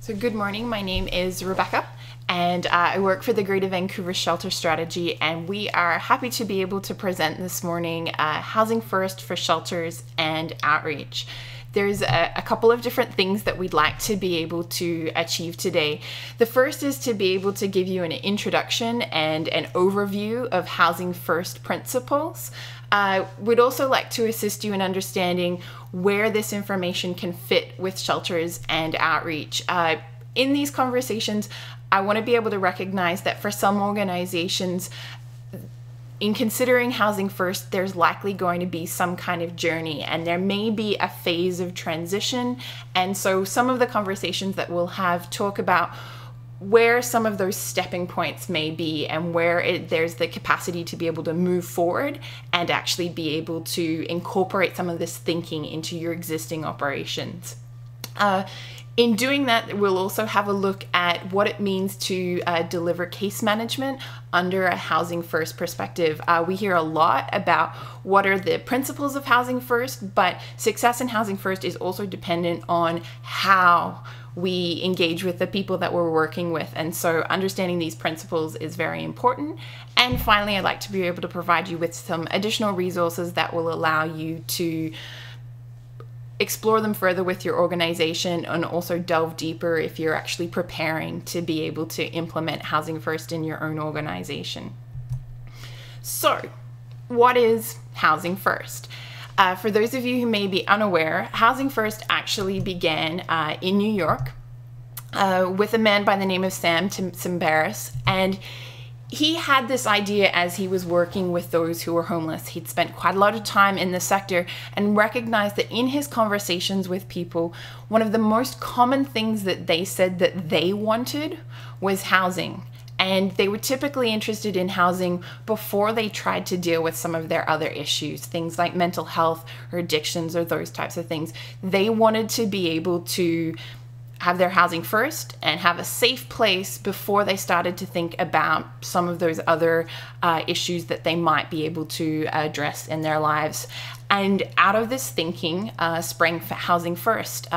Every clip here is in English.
So good morning, my name is Rebecca and I work for the Greater Vancouver Shelter Strategy, and we are happy to be able to present this morning Housing First for Shelters and Outreach. There's a couple of different things that we'd like to be able to achieve today. The first is to be able to give you an introduction and an overview of Housing First principles. We'd also like to assist you in understanding where this information can fit with shelters and outreach. In these conversations, I want to be able to recognize that for some organizations, in considering Housing First, there's likely going to be some kind of journey, and there may be a phase of transition. And so some of the conversations that we'll have talk about where some of those stepping points may be and where there's the capacity to be able to move forward and actually be able to incorporate some of this thinking into your existing operations. In doing that, we'll also have a look at what it means to deliver case management under a Housing First perspective. We hear a lot about what are the principles of Housing First, but success in Housing First is also dependent on how we engage with the people that we're working with. And so understanding these principles is very important. And finally, I'd like to be able to provide you with some additional resources that will allow you to explore them further with your organization and also delve deeper if you're actually preparing to be able to implement Housing First in your own organization. So, what is Housing First? For those of you who may be unaware, Housing First actually began in New York with a man by the name of Sam Tsimbaris, and he had this idea as he was working with those who were homeless. He'd spent quite a lot of time in the sector and recognized that in his conversations with people, one of the most common things that they said that they wanted was housing. And they were typically interested in housing before they tried to deal with some of their other issues, things like mental health or addictions or those types of things. They wanted to be able to have their housing first and have a safe place before they started to think about some of those other issues that they might be able to address in their lives. And out of this thinking sprang Housing First,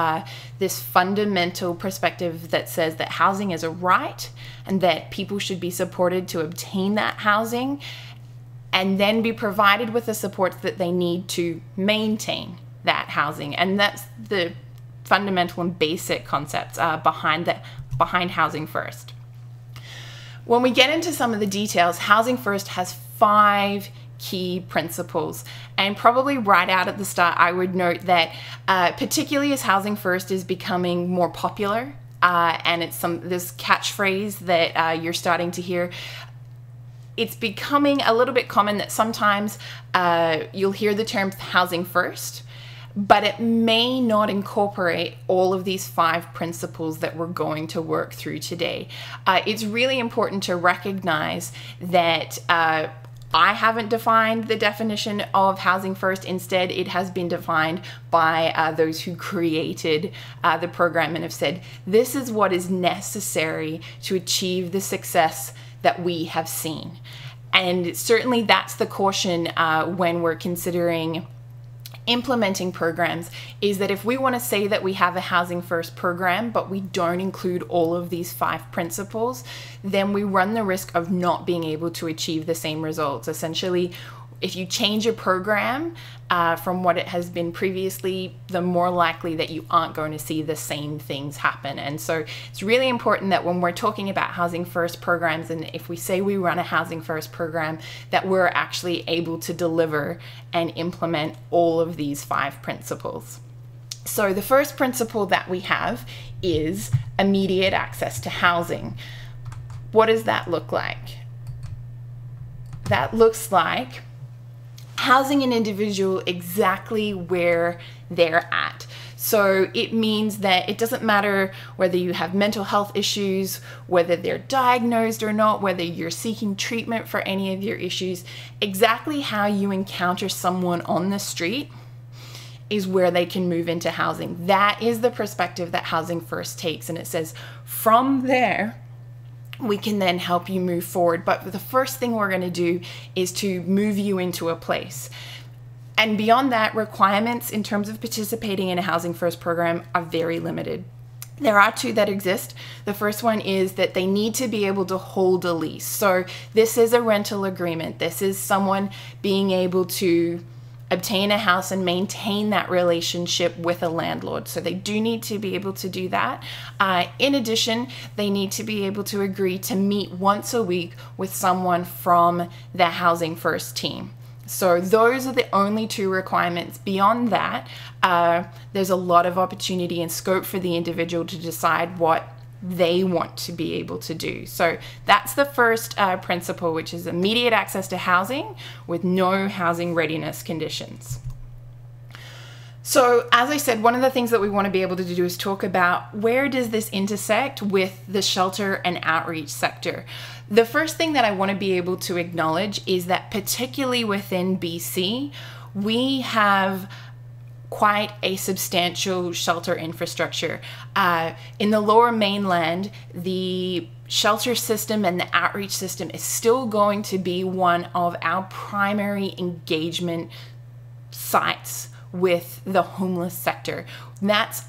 this fundamental perspective that says that housing is a right and that people should be supported to obtain that housing and then be provided with the supports that they need to maintain that housing. And that's the fundamental and basic concepts behind Housing First. When we get into some of the details, Housing First has 5 key principles, and probably right out at the start I would note that particularly as Housing First is becoming more popular and it's this catchphrase that you're starting to hear, it's becoming a little bit common that sometimes you'll hear the term Housing First, but it may not incorporate all of these 5 principles that we're going to work through today. It's really important to recognize that I haven't defined the definition of Housing First. Instead, it has been defined by those who created the program and have said, this is what is necessary to achieve the success that we have seen. And certainly that's the caution when we're considering implementing programs, is that if we want to say that we have a Housing First program but we don't include all of these 5 principles, then we run the risk of not being able to achieve the same results. Essentially, if you change a program from what it has been previously, the more likely that you aren't going to see the same things happen. And so it's really important that when we're talking about Housing First programs, and if we say we run a Housing First program, that we're actually able to deliver and implement all of these 5 principles. So the first principle that we have is immediate access to housing. What does that look like? That looks like housing an individual exactly where they're at. So it means that it doesn't matter whether you have mental health issues, whether they're diagnosed or not, whether you're seeking treatment for any of your issues, exactly how you encounter someone on the street is where they can move into housing. That is the perspective that Housing First takes, and it says from there we can then help you move forward. But the first thing we're going to do is to move you into a place. And beyond that, requirements in terms of participating in a Housing First program are very limited. There are two that exist. The first one is that they need to be able to hold a lease. So this is a rental agreement. This is someone being able to obtain a house and maintain that relationship with a landlord. So they do need to be able to do that. In addition, they need to be able to agree to meet once a week with someone from the Housing First team. So those are the only two requirements. Beyond that, there's a lot of opportunity and scope for the individual to decide what they want to be able to do. So that's the first principle, which is immediate access to housing with no housing readiness conditions. So as I said, one of the things that we want to be able to do is talk about where does this intersect with the shelter and outreach sector. The first thing that I want to be able to acknowledge is that particularly within BC, we have quite a substantial shelter infrastructure. In the Lower Mainland, the shelter system and the outreach system is still going to be one of our primary engagement sites with the homeless sector. That's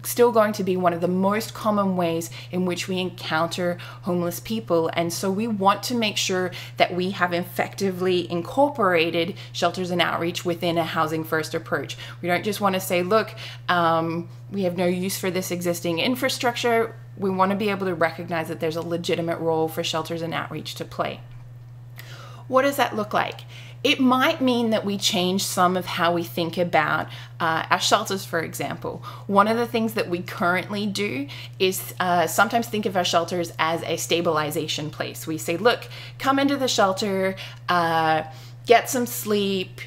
still going to be one of the most common ways in which we encounter homeless people. And so we want to make sure that we have effectively incorporated shelters and outreach within a Housing First approach. We don't just want to say, look, we have no use for this existing infrastructure. We want to be able to recognize that there's a legitimate role for shelters and outreach to play. What does that look like? It might mean that we change some of how we think about our shelters, for example. One of the things that we currently do is sometimes think of our shelters as a stabilization place. We say, look, come into the shelter, get some sleep,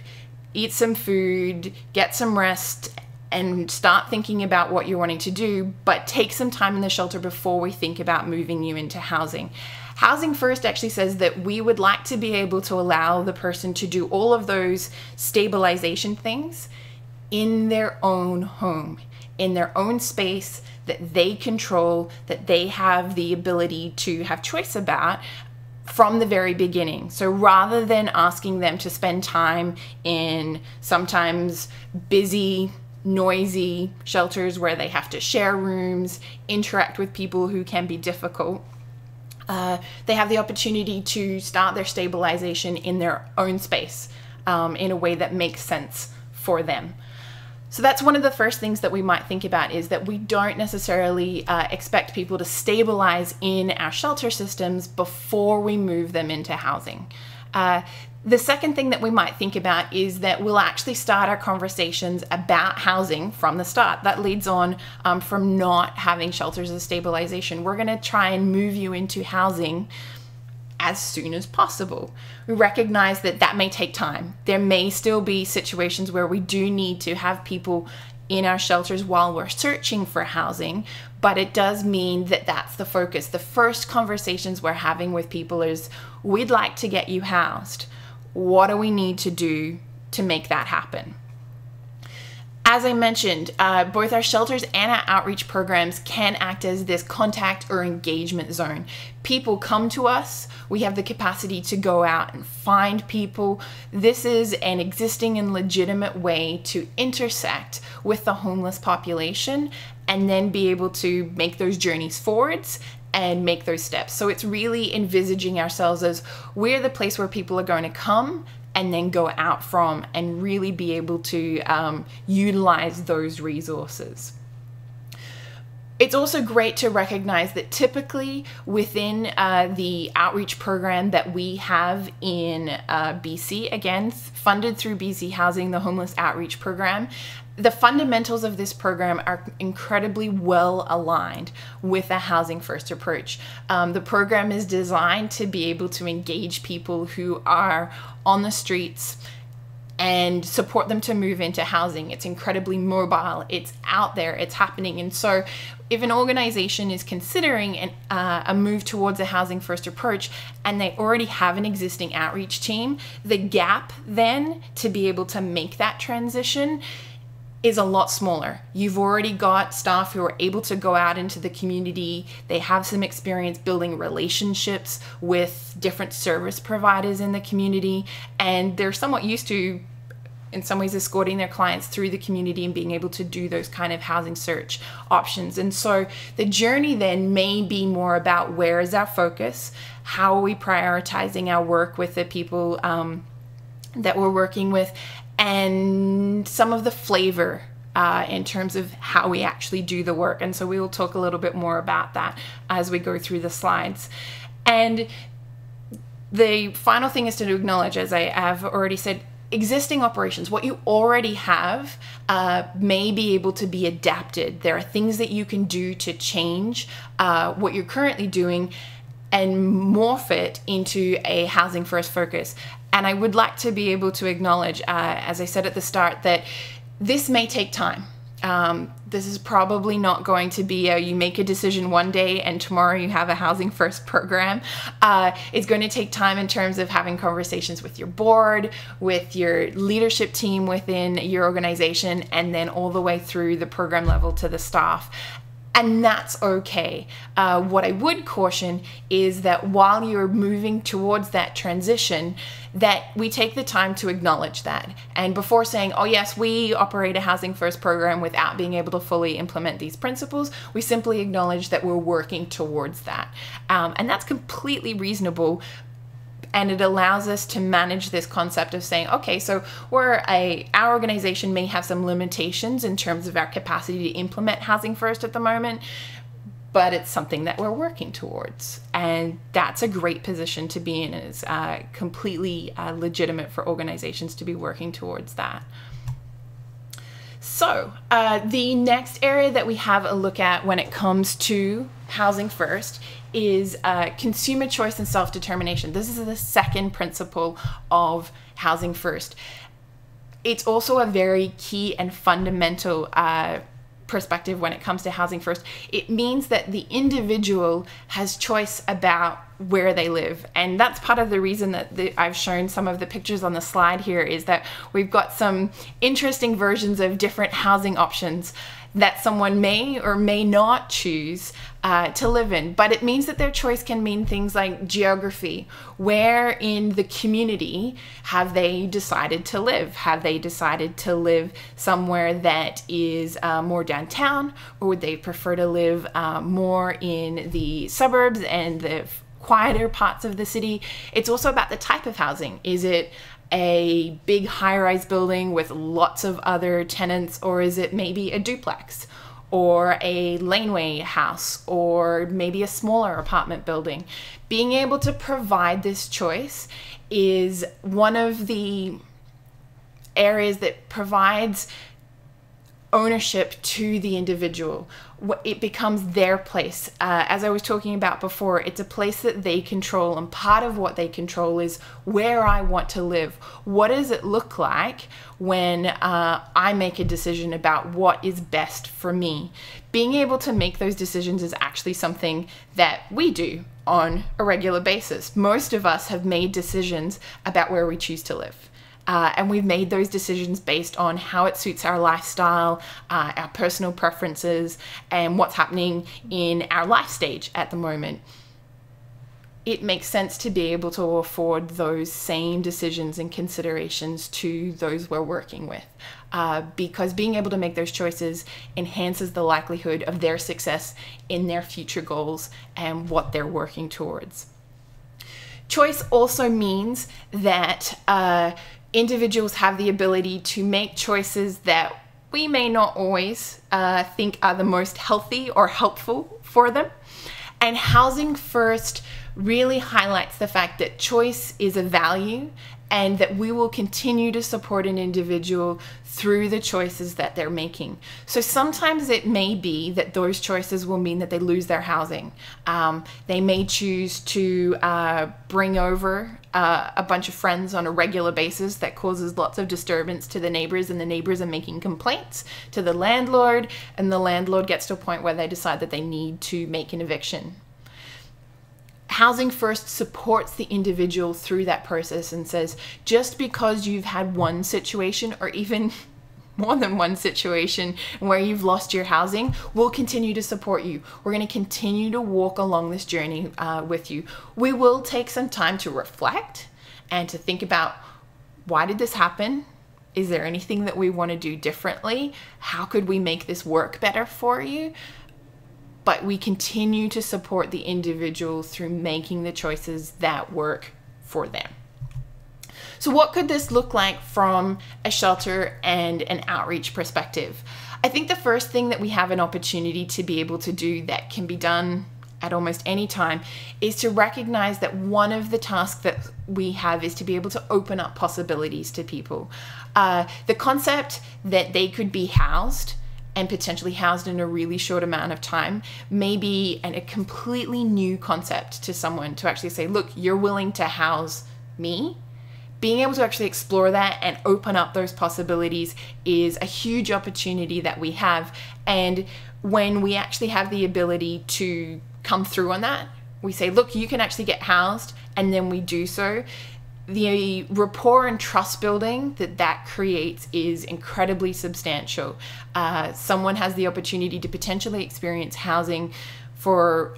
eat some food, get some rest, and start thinking about what you're wanting to do, but take some time in the shelter before we think about moving you into housing. Housing First actually says that we would like to be able to allow the person to do all of those stabilization things in their own home, in their own space that they control, that they have the ability to have choice about from the very beginning. So rather than asking them to spend time in sometimes busy, noisy shelters where they have to share rooms, interact with people who can be difficult, they have the opportunity to start their stabilization in their own space in a way that makes sense for them. So that's one of the first things that we might think about, is that we don't necessarily expect people to stabilize in our shelter systems before we move them into housing. The second thing that we might think about is that we'll actually start our conversations about housing from the start. That leads on from not having shelters as stabilization. We're going to try and move you into housing as soon as possible. We recognize that that may take time. There may still be situations where we do need to have people in our shelters while we're searching for housing, but it does mean that that's the focus. The first conversations we're having with people is, we'd like to get you housed. What do we need to do to make that happen? As I mentioned, both our shelters and our outreach programs can act as this contact or engagement zone. People come to us, we have the capacity to go out and find people. This is an existing and legitimate way to intersect with the homeless population and then be able to make those journeys forwards and make those steps. So it's really envisaging ourselves as we're the place where people are going to come and then go out from, and really be able to utilize those resources. It's also great to recognize that typically within the outreach program that we have in BC, again, funded through BC Housing, the Homeless Outreach Program, the fundamentals of this program are incredibly well aligned with a Housing First approach. The program is designed to be able to engage people who are on the streets and support them to move into housing. It's incredibly mobile, it's out there, it's happening. And so if an organization is considering a move towards a Housing First approach and they already have an existing outreach team, the gap then to be able to make that transition is a lot smaller. You've already got staff who are able to go out into the community. They have some experience building relationships with different service providers in the community, and they're somewhat used to in some ways escorting their clients through the community and being able to do those kind of housing search options. And so the journey then may be more about where is our focus, how are we prioritizing our work with the people that we're working with, and some of the flavor in terms of how we actually do the work. And so we will talk a little bit more about that as we go through the slides. And the final thing is to acknowledge, as I have already said, existing operations, what you already have may be able to be adapted. There are things that you can do to change what you're currently doing and morph it into a housing first focus. And I would like to be able to acknowledge, as I said at the start, that this may take time. This is probably not going to be you make a decision one day and tomorrow you have a housing first program. It's going to take time in terms of having conversations with your board, with your leadership team within your organization, and then all the way through the program level to the staff. And that's okay. What I would caution is that while you're moving towards that transition, that we take the time to acknowledge that. And before saying, oh yes, we operate a housing first program without being able to fully implement these principles, we simply acknowledge that we're working towards that. And that's completely reasonable. And it allows us to manage this concept of saying, okay, so our organization may have some limitations in terms of our capacity to implement housing first at the moment, but it's something that we're working towards. And that's a great position to be in. It's completely legitimate for organizations to be working towards that. So the next area that we have a look at when it comes to housing first is consumer choice and self-determination. This is the second principle of housing first. It's also a very key and fundamental perspective when it comes to housing first. It means that the individual has choice about where they live. And that's part of the reason that I've shown some of the pictures on the slide here, is that we've got some interesting versions of different housing options that someone may or may not choose to live in. But it means that their choice can mean things like geography. Where in the community have they decided to live? Have they decided to live somewhere that is more downtown, or would they prefer to live more in the suburbs and the quieter parts of the city? It's also about the type of housing. Is it a big high-rise building with lots of other tenants, or is it maybe a duplex or a laneway house, or maybe a smaller apartment building? Being able to provide this choice is one of the areas that provides ownership to the individual. It becomes their place. As I was talking about before, it's a place that they control, and part of what they control is where I want to live. What does it look like when I make a decision about what is best for me? Being able to make those decisions is actually something that we do on a regular basis. Most of us have made decisions about where we choose to live. And we've made those decisions based on how it suits our lifestyle, our personal preferences, and what's happening in our life stage at the moment. It makes sense to be able to afford those same decisions and considerations to those we're working with, because being able to make those choices enhances the likelihood of their success in their future goals and what they're working towards. Choice also means that individuals have the ability to make choices that we may not always think are the most healthy or helpful for them. And housing first really highlights the fact that choice is a value, and that we will continue to support an individual through the choices that they're making. So sometimes it may be that those choices will mean that they lose their housing. They may choose to bring over a bunch of friends on a regular basis that causes lots of disturbance to the neighbors, and the neighbors are making complaints to the landlord, and the landlord gets to a point where they decide that they need to make an eviction. Housing First supports the individual through that process and says, just because you've had one situation, or even more than one situation where you've lost your housing, we'll continue to support you. We're going to continue to walk along this journey with you. We will take some time to reflect and to think about, why did this happen? Is there anything that we want to do differently? How could we make this work better for you? But we continue to support the individual through making the choices that work for them. So what could this look like from a shelter and an outreach perspective? I think the first thing that we have an opportunity to be able to do that can be done at almost any time is to recognize that one of the tasks that we have is to be able to open up possibilities to people. The concept that they could be housed and potentially housed in a really short amount of time may be a completely new concept to someone, to actually say, look, you're willing to house me. Being able to actually explore that and open up those possibilities is a huge opportunity that we have. And when we actually have the ability to come through on that, we say, look, you can actually get housed, and then we do so. The rapport and trust building that creates is incredibly substantial. Someone has the opportunity to potentially experience housing for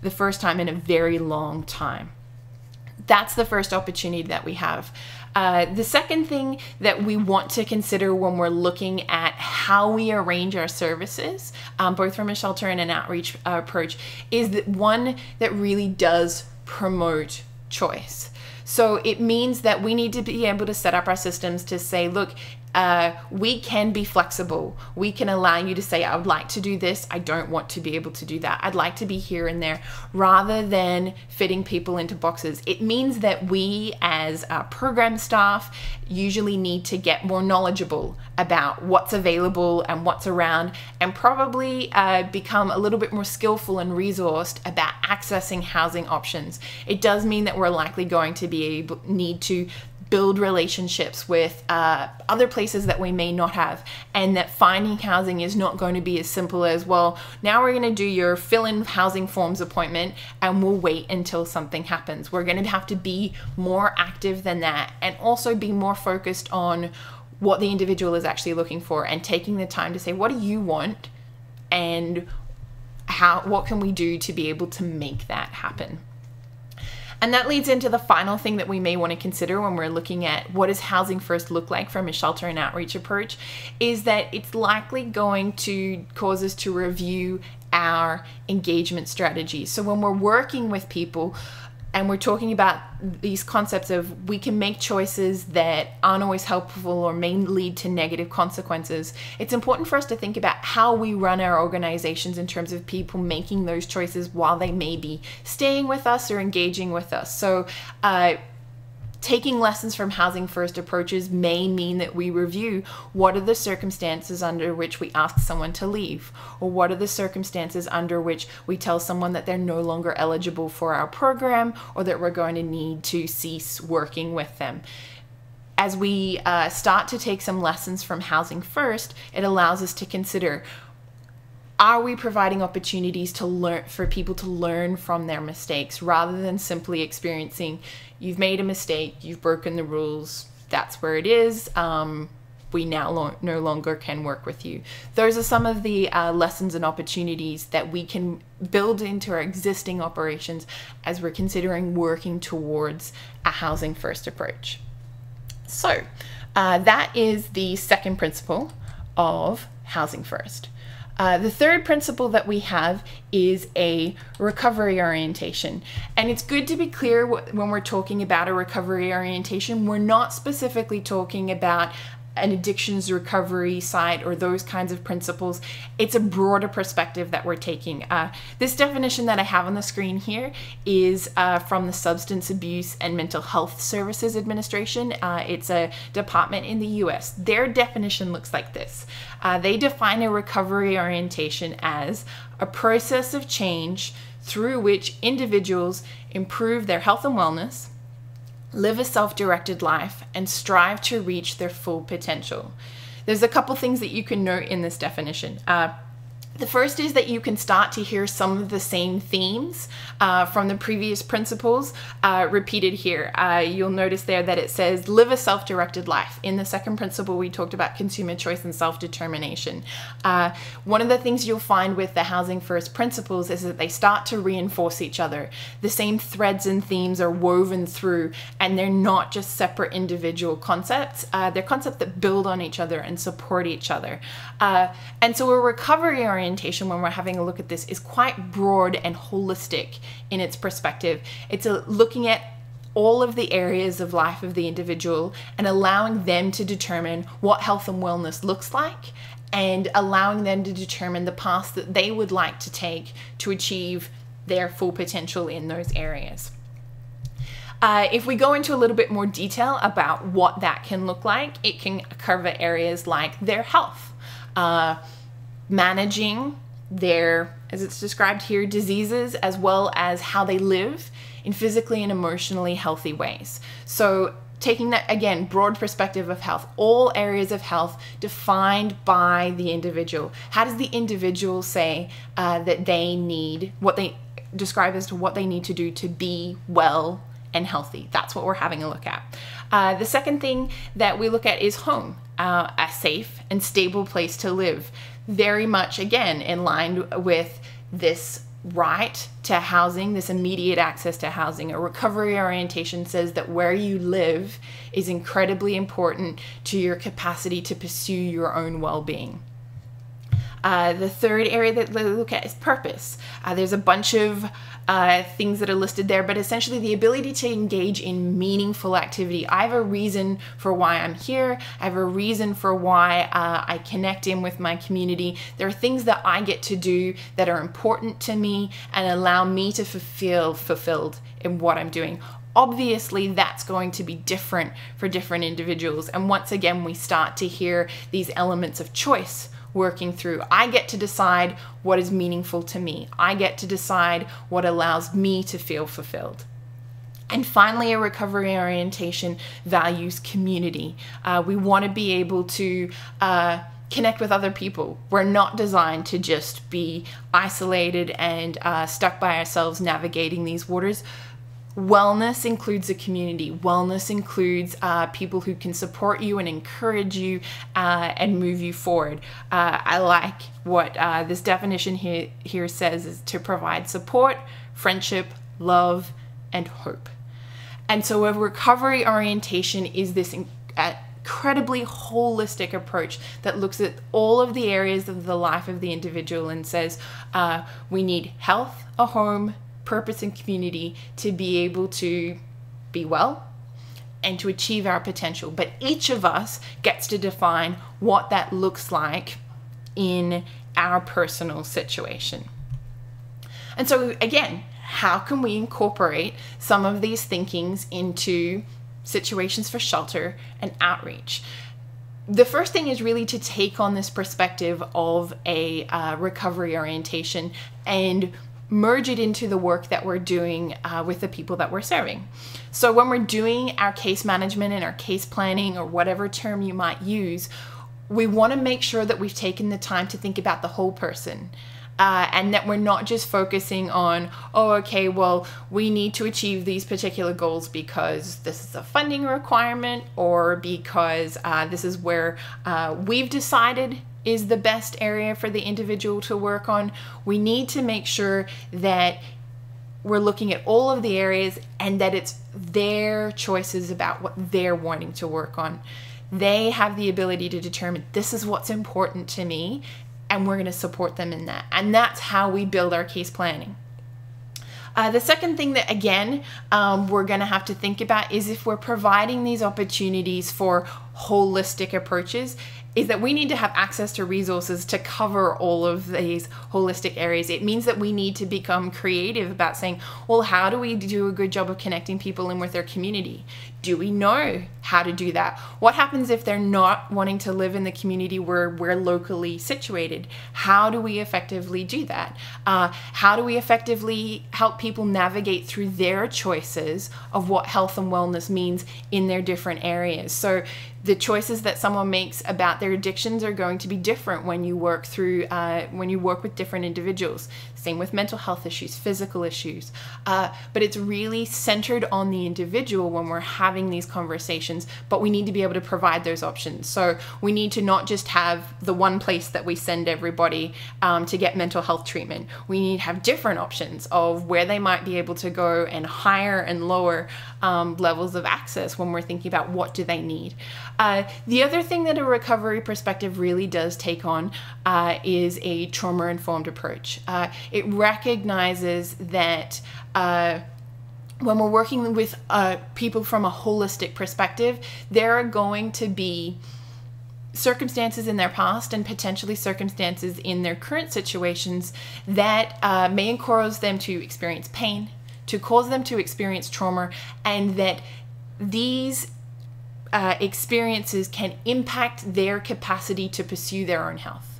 the first time in a very long time. That's the first opportunity that we have. The second thing that we want to consider when we're looking at how we arrange our services, both from a shelter and an outreach approach, is that one that really does promote choice. So it means that we need to be able to set up our systems to say, look, we can be flexible. We can allow you to say, I would like to do this. I don't want to be able to do that. I'd like to be here and there, rather than fitting people into boxes. It means that we as program staff usually need to get more knowledgeable about what's available and what's around, and probably become a little bit more skillful and resourced about accessing housing options. It does mean that we're likely going to need to build relationships with other places that we may not have, and that finding housing is not going to be as simple as, well, now we're going to do your fill-in housing forms appointment and we'll wait until something happens. We're going to have to be more active than that, and also be more focused on what the individual is actually looking for, and taking the time to say, what do you want, and what can we do to be able to make that happen? And that leads into the final thing that we may want to consider when we're looking at what does housing first look like from a shelter and outreach approach, is that it's likely going to cause us to review our engagement strategies. So when we're working with people and we're talking about these concepts of we can make choices that aren't always helpful or may lead to negative consequences, it's important for us to think about how we run our organizations in terms of people making those choices while they may be staying with us or engaging with us. So taking lessons from housing first approaches may mean that we review what are the circumstances under which we ask someone to leave, or what are the circumstances under which we tell someone that they're no longer eligible for our program, or that we're going to need to cease working with them. As we start to take some lessons from housing first, it allows us to consider, are we providing opportunities to learn, for people to learn from their mistakes, rather than simply experiencing, you've made a mistake, you've broken the rules, that's where it is, we now no longer can work with you. Those are some of the lessons and opportunities that we can build into our existing operations as we're considering working towards a housing first approach. So that is the second principle of housing first. The third principle that we have is a recovery orientation. And it's good to be clear when we're talking about a recovery orientation, we're not specifically talking about an addictions recovery side or those kinds of principles. It's a broader perspective that we're taking. This definition that I have on the screen here is from the Substance Abuse and Mental Health Services Administration. It's a department in the US. Their definition looks like this. They define a recovery orientation as a process of change through which individuals improve their health and wellness, live a self-directed life, and strive to reach their full potential. There's a couple things that you can note in this definition. The first is that you can start to hear some of the same themes from the previous principles repeated here. You'll notice there that it says live a self-directed life. In the second principle, we talked about consumer choice and self-determination. One of the things you'll find with the Housing First principles is that they start to reinforce each other. The same threads and themes are woven through, and they're not just separate individual concepts. They're concepts that build on each other and support each other. And so a recovery orientation, when we're having a look at this, is quite broad and holistic in its perspective. It's looking at all of the areas of life of the individual and allowing them to determine what health and wellness looks like, and allowing them to determine the path that they would like to take to achieve their full potential in those areas. If we go into a little bit more detail about what that can look like, it can cover areas like their health, managing their, as it's described here, diseases, as well as how they live in physically and emotionally healthy ways. So taking that, again, broad perspective of health, all areas of health defined by the individual. How does the individual say that they need, what they describe as to what they need to do to be well and healthy? That's what we're having a look at. The second thing that we look at is home, a safe and stable place to live. Very much, again, in line with this right to housing, this immediate access to housing. A recovery orientation says that where you live is incredibly important to your capacity to pursue your own well-being. The third area that we look at is purpose. There's a bunch of things that are listed there, but essentially the ability to engage in meaningful activity. I have a reason for why I'm here. I have a reason for why I connect in with my community. There are things that I get to do that are important to me and allow me to feel fulfilled in what I'm doing. Obviously, that's going to be different for different individuals. And once again, we start to hear these elements of choice working through. I get to decide what is meaningful to me. I get to decide what allows me to feel fulfilled. And finally, a recovery orientation values community. We want to be able to connect with other people. We're not designed to just be isolated and stuck by ourselves navigating these waters. Wellness includes a community. Wellness includes people who can support you and encourage you and move you forward. I like what this definition here says is to provide support, friendship, love, and hope. And so a recovery orientation is this incredibly holistic approach that looks at all of the areas of the life of the individual and says we need health, a home, purpose, and community to be able to be well and to achieve our potential. But each of us gets to define what that looks like in our personal situation. And so again, how can we incorporate some of these thinkings into situations for shelter and outreach? The first thing is really to take on this perspective of a recovery orientation and merge it into the work that we're doing with the people that we're serving. So when we're doing our case management and our case planning, or whatever term you might use, we want to make sure that we've taken the time to think about the whole person. And that we're not just focusing on, oh, okay, well, we need to achieve these particular goals because this is a funding requirement, or because this is where we've decided is the best area for the individual to work on. We need to make sure that we're looking at all of the areas and that it's their choices about what they're wanting to work on. They have the ability to determine, this is what's important to me, and we're going to support them in that. And that's how we build our case planning. The second thing that, again, we're going to have to think about is if we're providing these opportunities for holistic approaches, is that we need to have access to resources to cover all of these holistic areas. It means that we need to become creative about saying, well, how do we do a good job of connecting people in with their community? Do we know how to do that? What happens if they're not wanting to live in the community where we're locally situated? How do we effectively do that? How do we effectively help people navigate through their choices of what health and wellness means in their different areas? So the choices that someone makes about their addictions are going to be different when you work with different individuals. Same with mental health issues, physical issues. But it's really centered on the individual when we're having these conversations, but we need to be able to provide those options. So we need to not just have the one place that we send everybody to get mental health treatment. We need to have different options of where they might be able to go, and higher and lower levels of access when we're thinking about what do they need. The other thing that a recovery perspective really does take on is a trauma-informed approach. It recognizes that when we're working with people from a holistic perspective, there are going to be circumstances in their past and potentially circumstances in their current situations that may cause them to experience pain, to cause them to experience trauma, and that these experiences can impact their capacity to pursue their own health.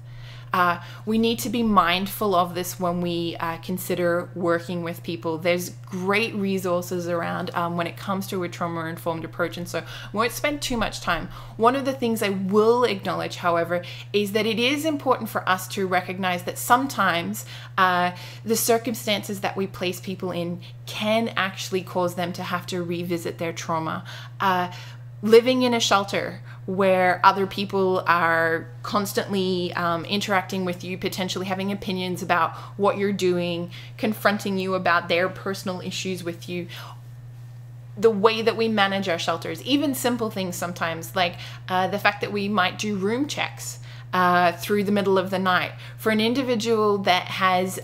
We need to be mindful of this when we consider working with people. There's great resources around when it comes to a trauma-informed approach, and so I won't spend too much time. One of the things I will acknowledge, however, is that it is important for us to recognize that sometimes the circumstances that we place people in can actually cause them to have to revisit their trauma. Living in a shelter where other people are constantly interacting with you, potentially having opinions about what you're doing, confronting you about their personal issues with you. The way that we manage our shelters, even simple things sometimes, like the fact that we might do room checks through the middle of the night. For an individual that has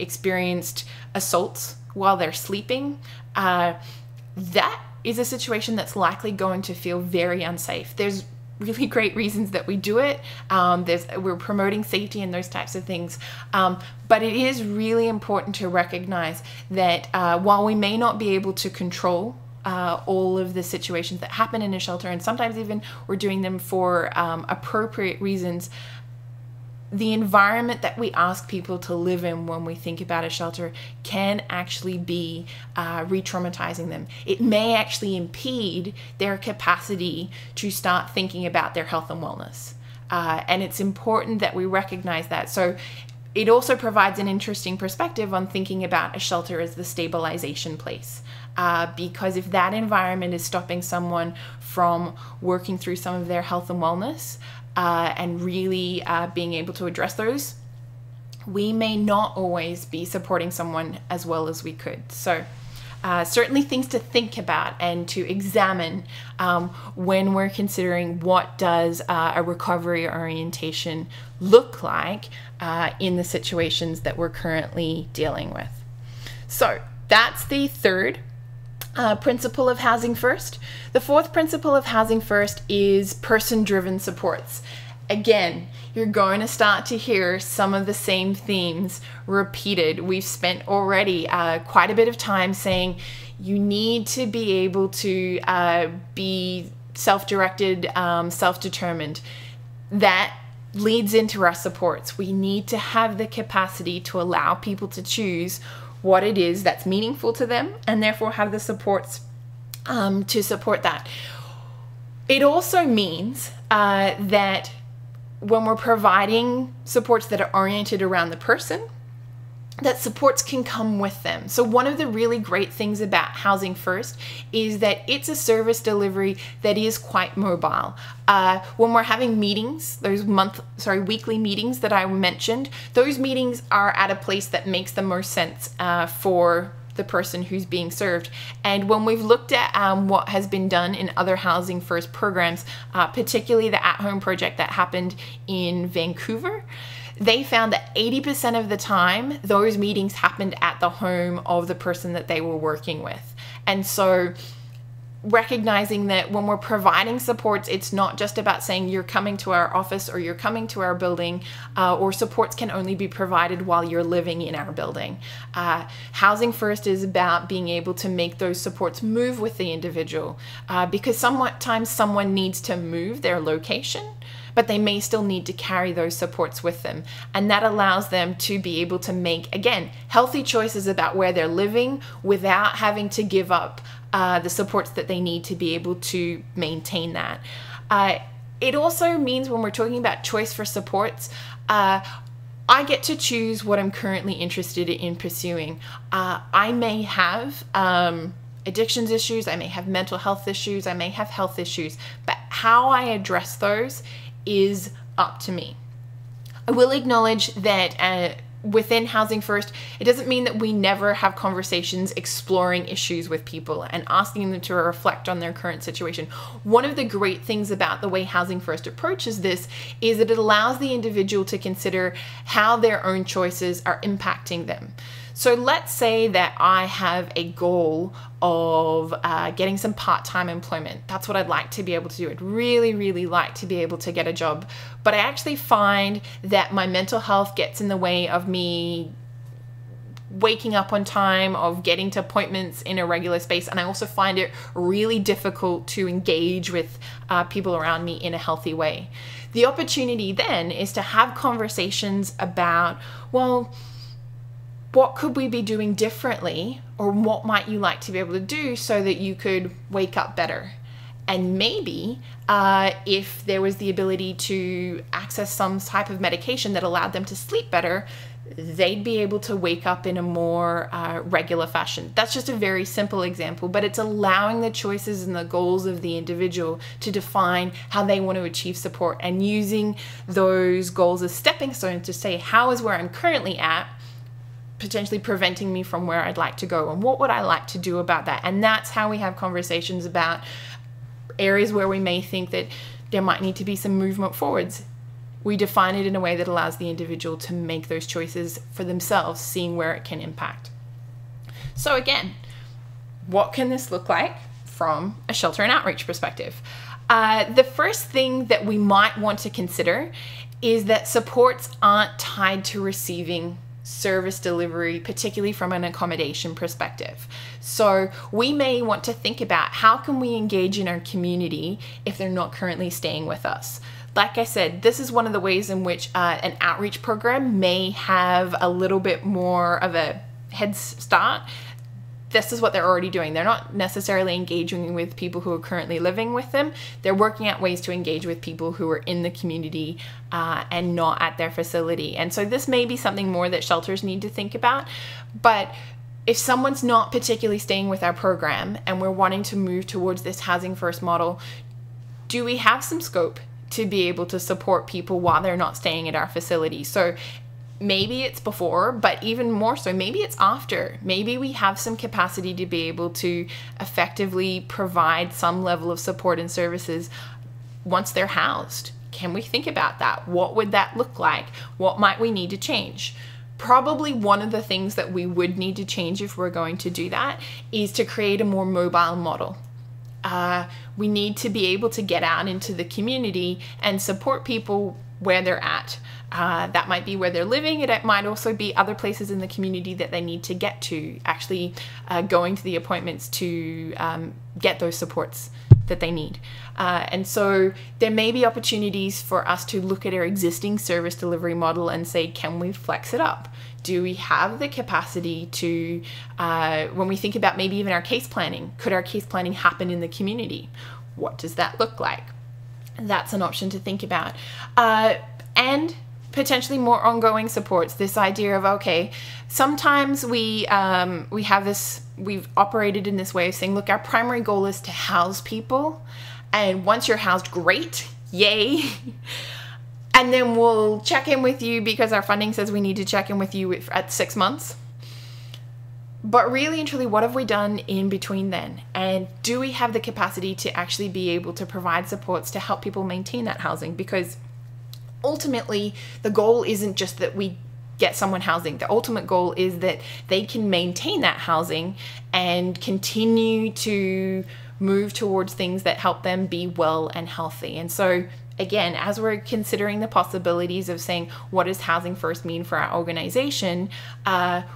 experienced assaults while they're sleeping, that is a situation that's likely going to feel very unsafe. There's really great reasons that we do it. We're promoting safety and those types of things. But it is really important to recognize that while we may not be able to control all of the situations that happen in a shelter, and sometimes even we're doing them for appropriate reasons, the environment that we ask people to live in when we think about a shelter can actually be re-traumatizing them. It may actually impede their capacity to start thinking about their health and wellness. And it's important that we recognize that. So it also provides an interesting perspective on thinking about a shelter as the stabilization place. Because if that environment is stopping someone from working through some of their health and wellness, and really being able to address those, we may not always be supporting someone as well as we could. So certainly things to think about and to examine when we're considering what does a recovery orientation look like in the situations that we're currently dealing with. So that's the third principle of Housing First. The fourth principle of Housing First is person-driven supports. Again, you're going to start to hear some of the same themes repeated. We've spent already quite a bit of time saying you need to be able to be self-directed, self-determined. That leads into our supports. We need to have the capacity to allow people to choose what it is that's meaningful to them, and therefore have the supports to support that. It also means that when we're providing supports that are oriented around the person, that supports can come with them. So one of the really great things about Housing First is that it's a service delivery that is quite mobile. When we're having meetings, those weekly meetings that I mentioned, those meetings are at a place that makes the most sense for the person who's being served. And when we've looked at what has been done in other Housing First programs, particularly the at-home project that happened in Vancouver, they found that 80% of the time, those meetings happened at the home of the person that they were working with. And so recognizing that when we're providing supports, it's not just about saying you're coming to our office or you're coming to our building, or supports can only be provided while you're living in our building. Housing First is about being able to make those supports move with the individual, because sometimes someone needs to move their location, but they may still need to carry those supports with them. And that allows them to be able to make, again, healthy choices about where they're living without having to give up the supports that they need to be able to maintain that. It also means when we're talking about choice for supports, I get to choose what I'm currently interested in pursuing. I may have addictions issues, I may have mental health issues, I may have health issues, but how I address those is up to me. I will acknowledge that within Housing First, it doesn't mean that we never have conversations exploring issues with people and asking them to reflect on their current situation. One of the great things about the way Housing First approaches this is that it allows the individual to consider how their own choices are impacting them. So let's say that I have a goal of getting some part-time employment. That's what I'd like to be able to do. I'd really, really like to be able to get a job. But I actually find that my mental health gets in the way of me waking up on time, of getting to appointments in a regular space. And I also find it really difficult to engage with people around me in a healthy way. The opportunity then is to have conversations about, well, what could we be doing differently, or what might you like to be able to do so that you could wake up better? And maybe if there was the ability to access some type of medication that allowed them to sleep better, they'd be able to wake up in a more regular fashion. That's just a very simple example, but it's allowing the choices and the goals of the individual to define how they want to achieve support, and using those goals as stepping stones to say, how is where I'm currently at potentially preventing me from where I'd like to go, and what would I like to do about that? And that's how we have conversations about areas where we may think that there might need to be some movement forwards. We define it in a way that allows the individual to make those choices for themselves, seeing where it can impact. So again, what can this look like from a shelter and outreach perspective? The first thing that we might want to consider is that supports aren't tied to receiving service delivery, particularly from an accommodation perspective. So we may want to think about how can we engage in our community if they're not currently staying with us. Like I said, this is one of the ways in which an outreach program may have a little bit more of a head start. This is what they're already doing. They're not necessarily engaging with people who are currently living with them. They're working out ways to engage with people who are in the community and not at their facility. And so this may be something more that shelters need to think about. But if someone's not particularly staying with our program and we're wanting to move towards this Housing First model, do we have some scope to be able to support people while they're not staying at our facility? So maybe it's before, but even more so, maybe it's after. Maybe we have some capacity to be able to effectively provide some level of support and services once they're housed. Can we think about that? What would that look like? What might we need to change? Probably one of the things that we would need to change if we're going to do that is to create a more mobile model. We need to be able to get out into the community and support people where they're at. That might be where they're living. It might also be other places in the community that they need to get to, actually going to the appointments to get those supports that they need. And so there may be opportunities for us to look at our existing service delivery model and say, can we flex it up? Do we have the capacity to, when we think about maybe even our case planning, could our case planning happen in the community? What does that look like? That's an option to think about. And potentially more ongoing supports. This idea of, okay, sometimes we have this, we've operated in this way of saying, look, our primary goal is to house people, and once you're housed, great, yay. And then we'll check in with you because our funding says we need to check in with you at 6 months. But really and truly, what have we done in between then? And do we have the capacity to actually be able to provide supports to help people maintain that housing? Because ultimately, the goal isn't just that we get someone housing. The ultimate goal is that they can maintain that housing and continue to move towards things that help them be well and healthy. And so again, as we're considering the possibilities of saying, what does Housing First mean for our organization,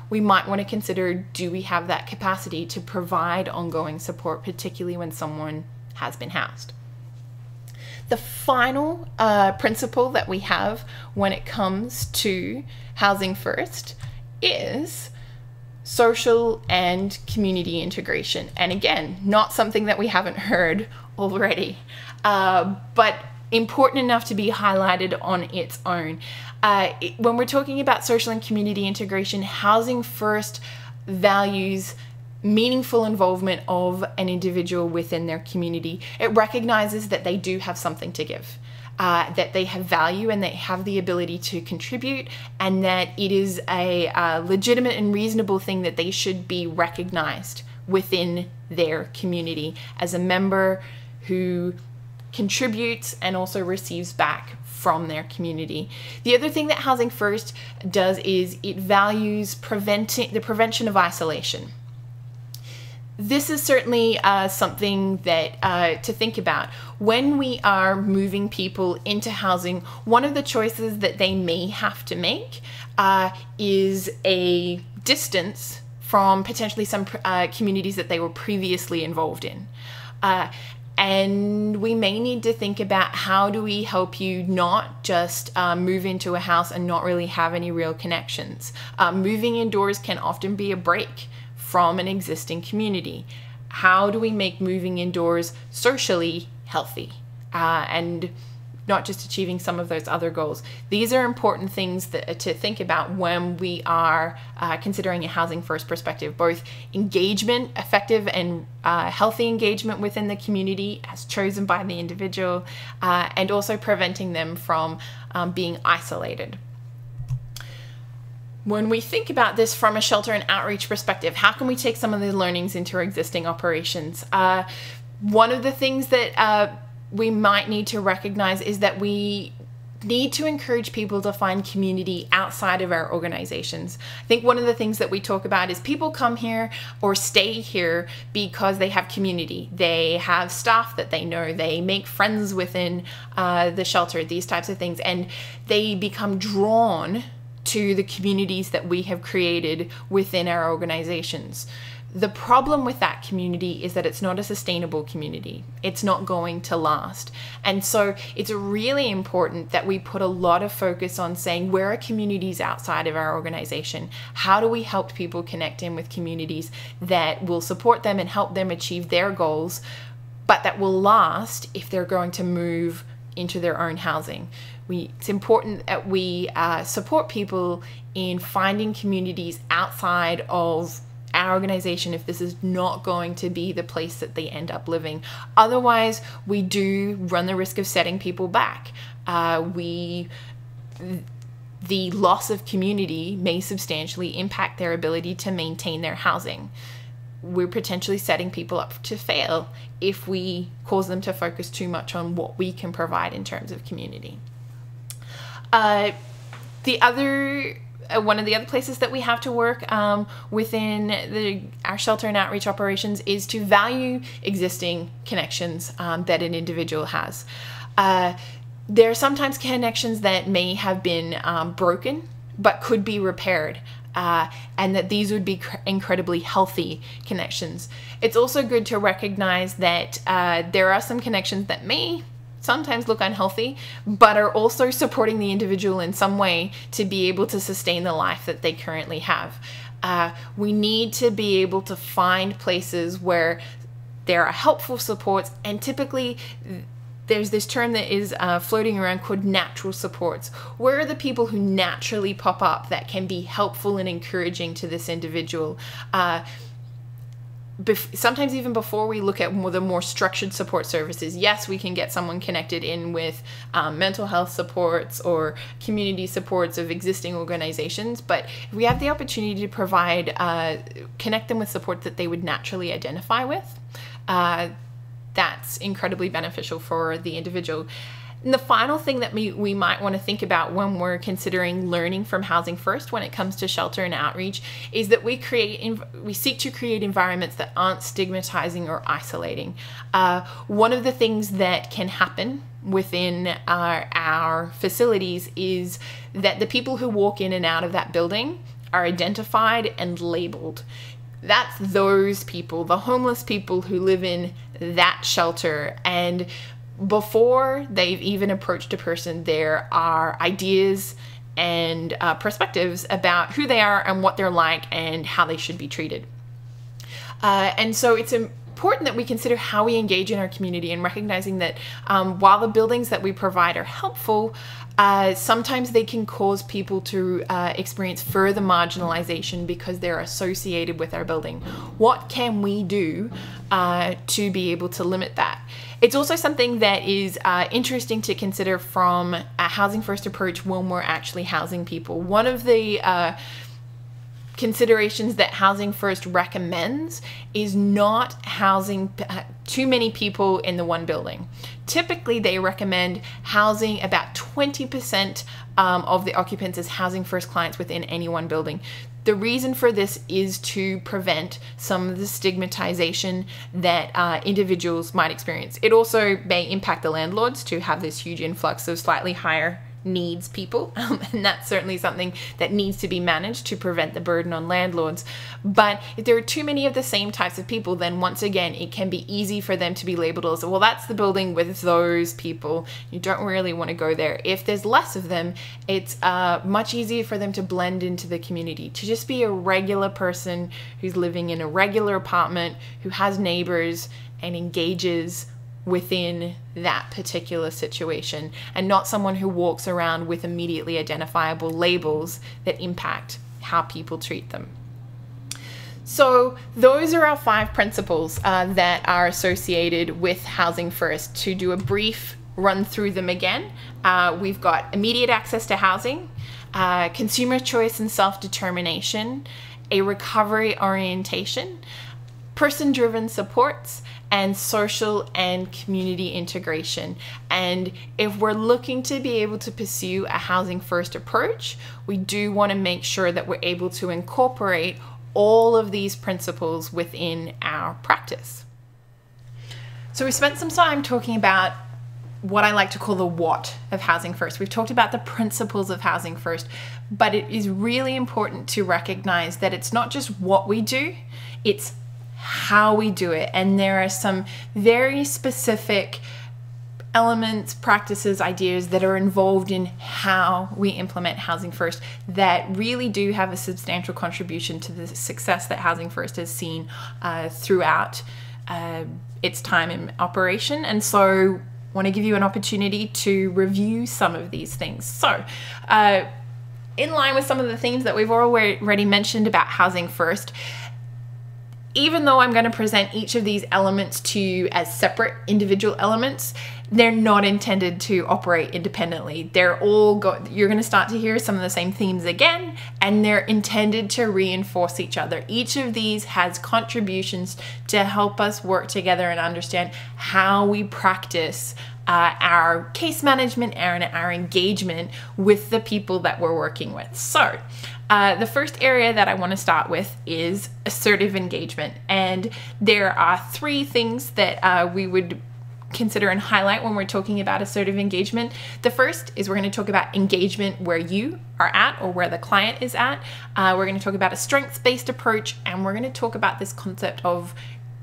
we might want to consider, do we have that capacity to provide ongoing support, particularly when someone has been housed? The final principle that we have when it comes to Housing First is social and community integration. And again, not something that we haven't heard already, but important enough to be highlighted on its own. When we're talking about social and community integration, Housing First values meaningful involvement of an individual within their community. It recognizes that they do have something to give, that they have value and they have the ability to contribute, and that it is a legitimate and reasonable thing that they should be recognized within their community as a member who contributes and also receives back from their community. The other thing that Housing First does is it values the prevention of isolation. This is certainly something that to think about. When we are moving people into housing, one of the choices that they may have to make is a distance from potentially some communities that they were previously involved in. And we may need to think about, how do we help you not just move into a house and not really have any real connections. Moving indoors can often be a break from an existing community. How do we make moving indoors socially healthy and not just achieving some of those other goals? These are important things to think about when we are considering a Housing First perspective, both engagement, effective and healthy engagement within the community as chosen by the individual, and also preventing them from being isolated. When we think about this from a shelter and outreach perspective, how can we take some of the learnings into our existing operations? One of the things that we might need to recognize is that we need to encourage people to find community outside of our organizations. I think one of the things that we talk about is people come here or stay here because they have community. They have staff that they know, they make friends within the shelter, these types of things, and they become drawn to the communities that we have created within our organizations. The problem with that community is that it's not a sustainable community. It's not going to last. And so it's really important that we put a lot of focus on saying, where are communities outside of our organization? How do we help people connect in with communities that will support them and help them achieve their goals, but that will last if they're going to move into their own housing? It's important that we support people in finding communities outside of our organization if this is not going to be the place that they end up living. Otherwise, we do run the risk of setting people back. The loss of community may substantially impact their ability to maintain their housing. We're potentially setting people up to fail if we cause them to focus too much on what we can provide in terms of community. One of the other places that we have to work within our shelter and outreach operations is to value existing connections that an individual has. There are sometimes connections that may have been broken but could be repaired, and that these would be incredibly healthy connections. It's also good to recognize that there are some connections that may sometimes look unhealthy, but are also supporting the individual in some way to be able to sustain the life that they currently have. We need to be able to find places where there are helpful supports, and typically there's this term that is floating around called natural supports. Where are the people who naturally pop up that can be helpful and encouraging to this individual? Sometimes even before we look at the more structured support services, yes, we can get someone connected in with mental health supports or community supports of existing organizations, but if we have the opportunity to provide, connect them with support that they would naturally identify with, that's incredibly beneficial for the individual. And the final thing that we might want to think about when we're considering learning from Housing First when it comes to shelter and outreach is that we seek to create environments that aren't stigmatizing or isolating. One of the things that can happen within our facilities is that the people who walk in and out of that building are identified and labeled. That's those people, the homeless people who live in that shelter, and before they've even approached a person, there are ideas and perspectives about who they are and what they're like and how they should be treated. And so it's important that we consider how we engage in our community, and recognizing that while the buildings that we provide are helpful, sometimes they can cause people to experience further marginalization because they're associated with our building. What can we do to be able to limit that? It's also something that is interesting to consider from a Housing First approach when we're actually housing people. One of the considerations that Housing First recommends is not housing too many people in the one building. Typically, they recommend housing about 20% of the occupants as Housing First clients within any one building. The reason for this is to prevent some of the stigmatization that individuals might experience. It also may impact the landlords to have this huge influx of slightly higher needs people, and that's certainly something that needs to be managed to prevent the burden on landlords. But if there are too many of the same types of people, then once again it can be easy for them to be labeled as, well, that's the building with those people, you don't really want to go there. If there's less of them, it's much easier for them to blend into the community, to just be a regular person who's living in a regular apartment, who has neighbors and engages within that particular situation, and not someone who walks around with immediately identifiable labels that impact how people treat them. So those are our 5 principles that are associated with Housing First. To do a brief run through them again, we've got immediate access to housing, consumer choice and self-determination, a recovery orientation, person-driven supports, and social and community integration. And if we're looking to be able to pursue a Housing First approach, we do want to make sure that we're able to incorporate all of these principles within our practice. So we spent some time talking about what I like to call the what of Housing First. We've talked about the principles of Housing First, but it is really important to recognize that it's not just what we do, it's how we do it. And there are some very specific elements, practices, ideas that are involved in how we implement Housing First that really do have a substantial contribution to the success that Housing First has seen throughout its time in operation. And so I want to give you an opportunity to review some of these things. So in line with some of the themes that we've already mentioned about Housing First, even though I'm going to present each of these elements to you as separate individual elements, they're not intended to operate independently. They're all you're going to start to hear some of the same themes again, and they're intended to reinforce each other. Each of these has contributions to help us work together and understand how we practice our case management and our engagement with the people that we're working with. So the first area that I want to start with is assertive engagement. And there are 3 things that we would consider and highlight when we're talking about assertive engagement. The first is we're going to talk about engagement where you are at or where the client is at. We're going to talk about a strengths-based approach, and we're going to talk about this concept of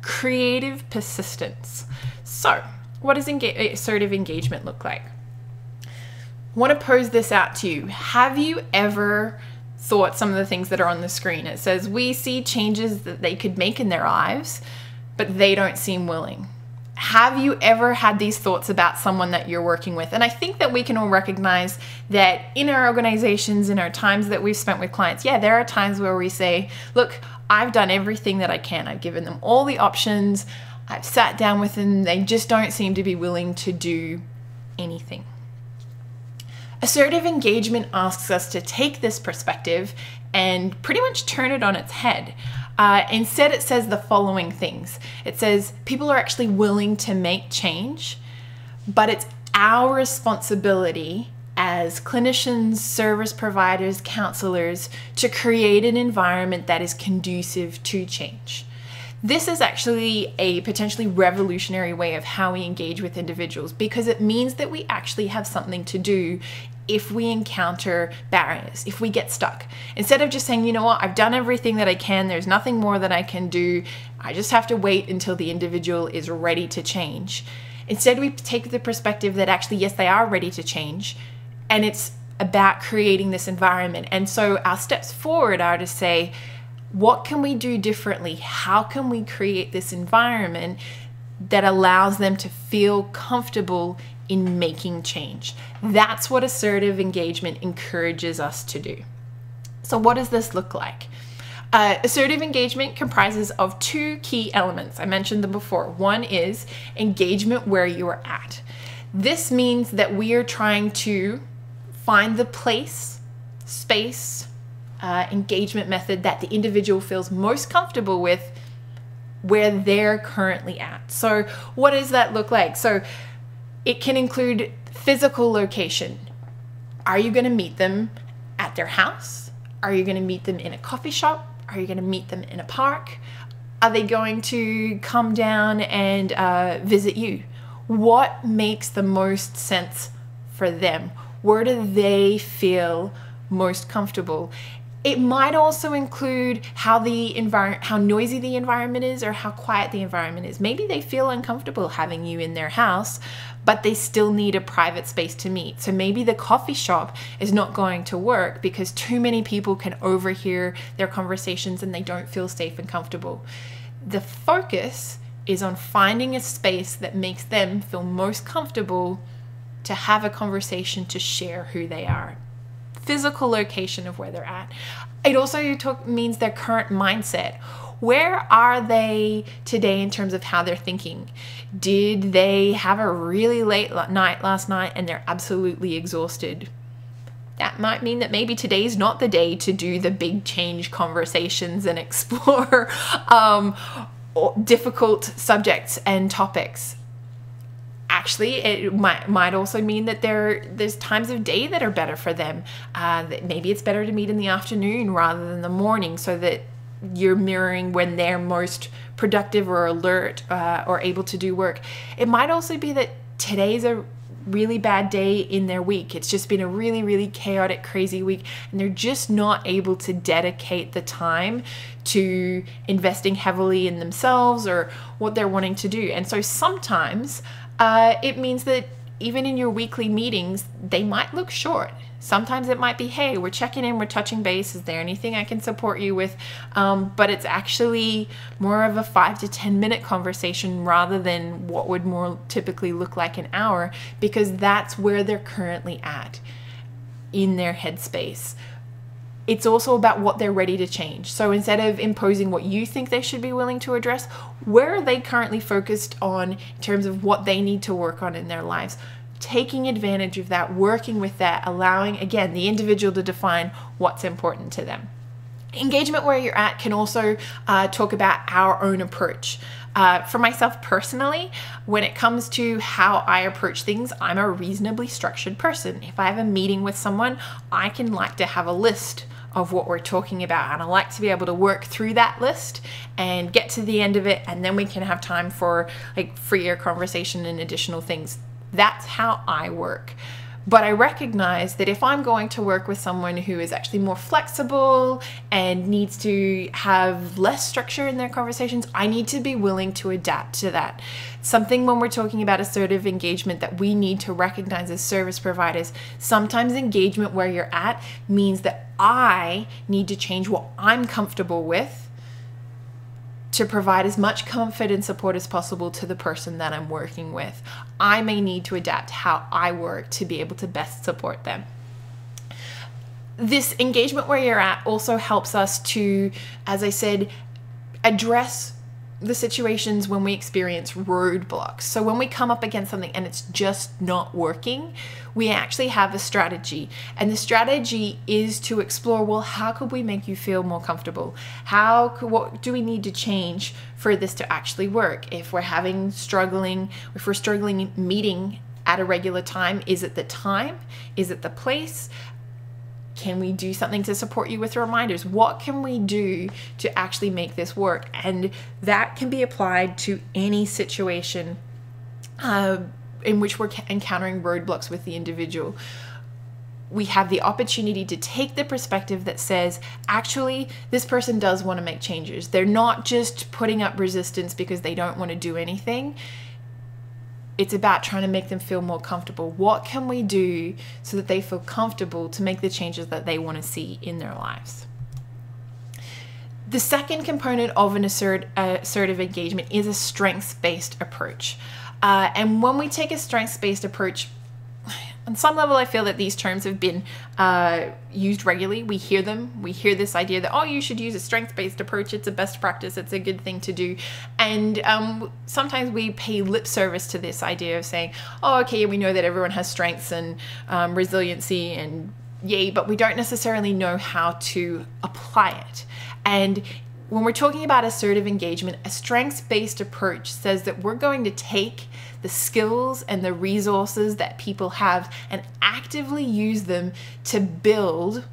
creative persistence. So what does assertive engagement look like? I want to pose this out to you. Have you ever thought some of the things that are on the screen? It says, we see changes that they could make in their lives, but they don't seem willing. Have you ever had these thoughts about someone that you're working with? And I think that we can all recognize that in our organizations, in our times that we've spent with clients, yeah, there are times where we say, look, I've done everything that I can. I've given them all the options. I've sat down with them. They just don't seem to be willing to do anything. Assertive engagement asks us to take this perspective and pretty much turn it on its head. Instead, it says the following things. It says people are actually willing to make change, but it's our responsibility as clinicians, service providers, counselors to create an environment that is conducive to change. This is actually a potentially revolutionary way of how we engage with individuals, because it means that we actually have something to do if we encounter barriers, if we get stuck. Instead of just saying, you know what, I've done everything that I can, there's nothing more that I can do, I just have to wait until the individual is ready to change. Instead, we take the perspective that actually, yes, they are ready to change, and it's about creating this environment. And so our steps forward are to say, what can we do differently? How can we create this environment that allows them to feel comfortable in making change? That's what assertive engagement encourages us to do. So what does this look like? Assertive engagement comprises of two key elements. I mentioned them before. One is engagement where you are at. This means that we are trying to find the place, space, engagement method that the individual feels most comfortable with where they're currently at. So what does that look like? So it can include physical location. Are you going to meet them at their house? Are you going to meet them in a coffee shop? Are you going to meet them in a park? Are they going to come down and visit you? What makes the most sense for them? Where do they feel most comfortable? It might also include how noisy the environment is or how quiet the environment is. Maybe they feel uncomfortable having you in their house, but they still need a private space to meet. So maybe the coffee shop is not going to work because too many people can overhear their conversations and they don't feel safe and comfortable. The focus is on finding a space that makes them feel most comfortable to have a conversation, to share who they are. Physical location of where they're at. It also means their current mindset. Where are they today in terms of how they're thinking? Did they have a really late night last night and they're absolutely exhausted? That might mean that maybe today's not the day to do the big change conversations and explore difficult subjects and topics. Actually, it might also mean that there's times of day that are better for them. That maybe it's better to meet in the afternoon rather than the morning, so that you're mirroring when they're most productive or alert or able to do work. It might also be that today's a really bad day in their week. It's just been a really, really chaotic, crazy week, and they're just not able to dedicate the time to investing heavily in themselves or what they're wanting to do. And so sometimes it means that even in your weekly meetings, they might look short. Sometimes it might be, hey, we're checking in, we're touching base. Is there anything I can support you with? But it's actually more of a 5 to 10 minute conversation rather than what would more typically look like an hour, because that's where they're currently at in their headspace. It's also about what they're ready to change. So instead of imposing what you think they should be willing to address, where are they currently focused on in terms of what they need to work on in their lives? Taking advantage of that, working with that, allowing, again, the individual to define what's important to them. Engagement where you're at can also talk about our own approach. For myself personally, when it comes to how I approach things, I'm a reasonably structured person. If I have a meeting with someone, I can like to have a list of what we're talking about, and I like to be able to work through that list and get to the end of it, and then we can have time for like freer conversation and additional things. That's how I work. But I recognize that if I'm going to work with someone who is actually more flexible and needs to have less structure in their conversations, I need to be willing to adapt to that. Something when we're talking about assertive engagement that we need to recognize as service providers, sometimes engagement where you're at means that I need to change what I'm comfortable with to provide as much comfort and support as possible to the person that I'm working with. I may need to adapt how I work to be able to best support them. This engagement where you're at also helps us to, as I said, address the situations when we experience roadblocks. So when we come up against something and it's just not working, we actually have a strategy. And the strategy is to explore, well, how could we make you feel more comfortable? What do we need to change for this to actually work? If we're struggling meeting at a regular time? Is it the time? Is it the place? Can we do something to support you with reminders? What can we do to actually make this work? And that can be applied to any situation in which we're encountering roadblocks with the individual. We have the opportunity to take the perspective that says, actually, this person does want to make changes. They're not just putting up resistance because they don't want to do anything. It's about trying to make them feel more comfortable. What can we do so that they feel comfortable to make the changes that they want to see in their lives? The second component of an assertive engagement is a strengths-based approach. And when we take a strengths-based approach, on some level, I feel that these terms have been used regularly. We hear them. We hear this idea that, oh, you should use a strengths-based approach. It's a best practice. It's a good thing to do. And sometimes we pay lip service to this idea of saying, oh, okay, we know that everyone has strengths and resiliency and yay, but we don't necessarily know how to apply it. And when we're talking about assertive engagement, a strengths-based approach says that we're going to take the skills and the resources that people have and actively use them to build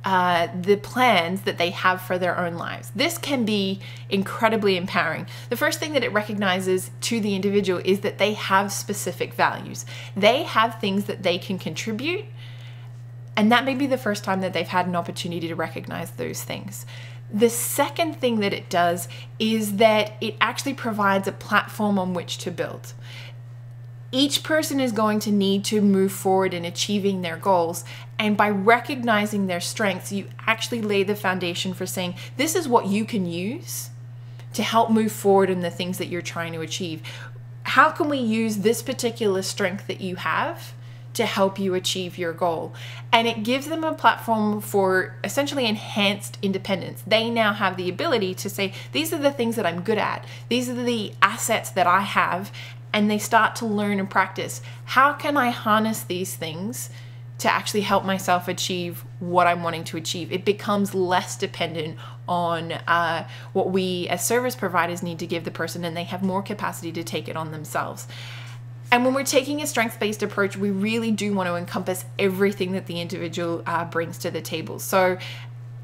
the plans that they have for their own lives. This can be incredibly empowering. The first thing that it recognizes to the individual is that they have specific values. They have things that they can contribute, and that may be the first time that they've had an opportunity to recognize those things. The second thing that it does is that it actually provides a platform on which to build. Each person is going to need to move forward in achieving their goals, and by recognizing their strengths, you actually lay the foundation for saying, this is what you can use to help move forward in the things that you're trying to achieve. How can we use this particular strength that you have to help you achieve your goal? And it gives them a platform for essentially enhanced independence. They now have the ability to say, these are the things that I'm good at. These are the assets that I have. And they start to learn and practice. How can I harness these things to actually help myself achieve what I'm wanting to achieve? It becomes less dependent on what we as service providers need to give the person, and they have more capacity to take it on themselves. And when we're taking a strengths-based approach, we really do want to encompass everything that the individual brings to the table. So,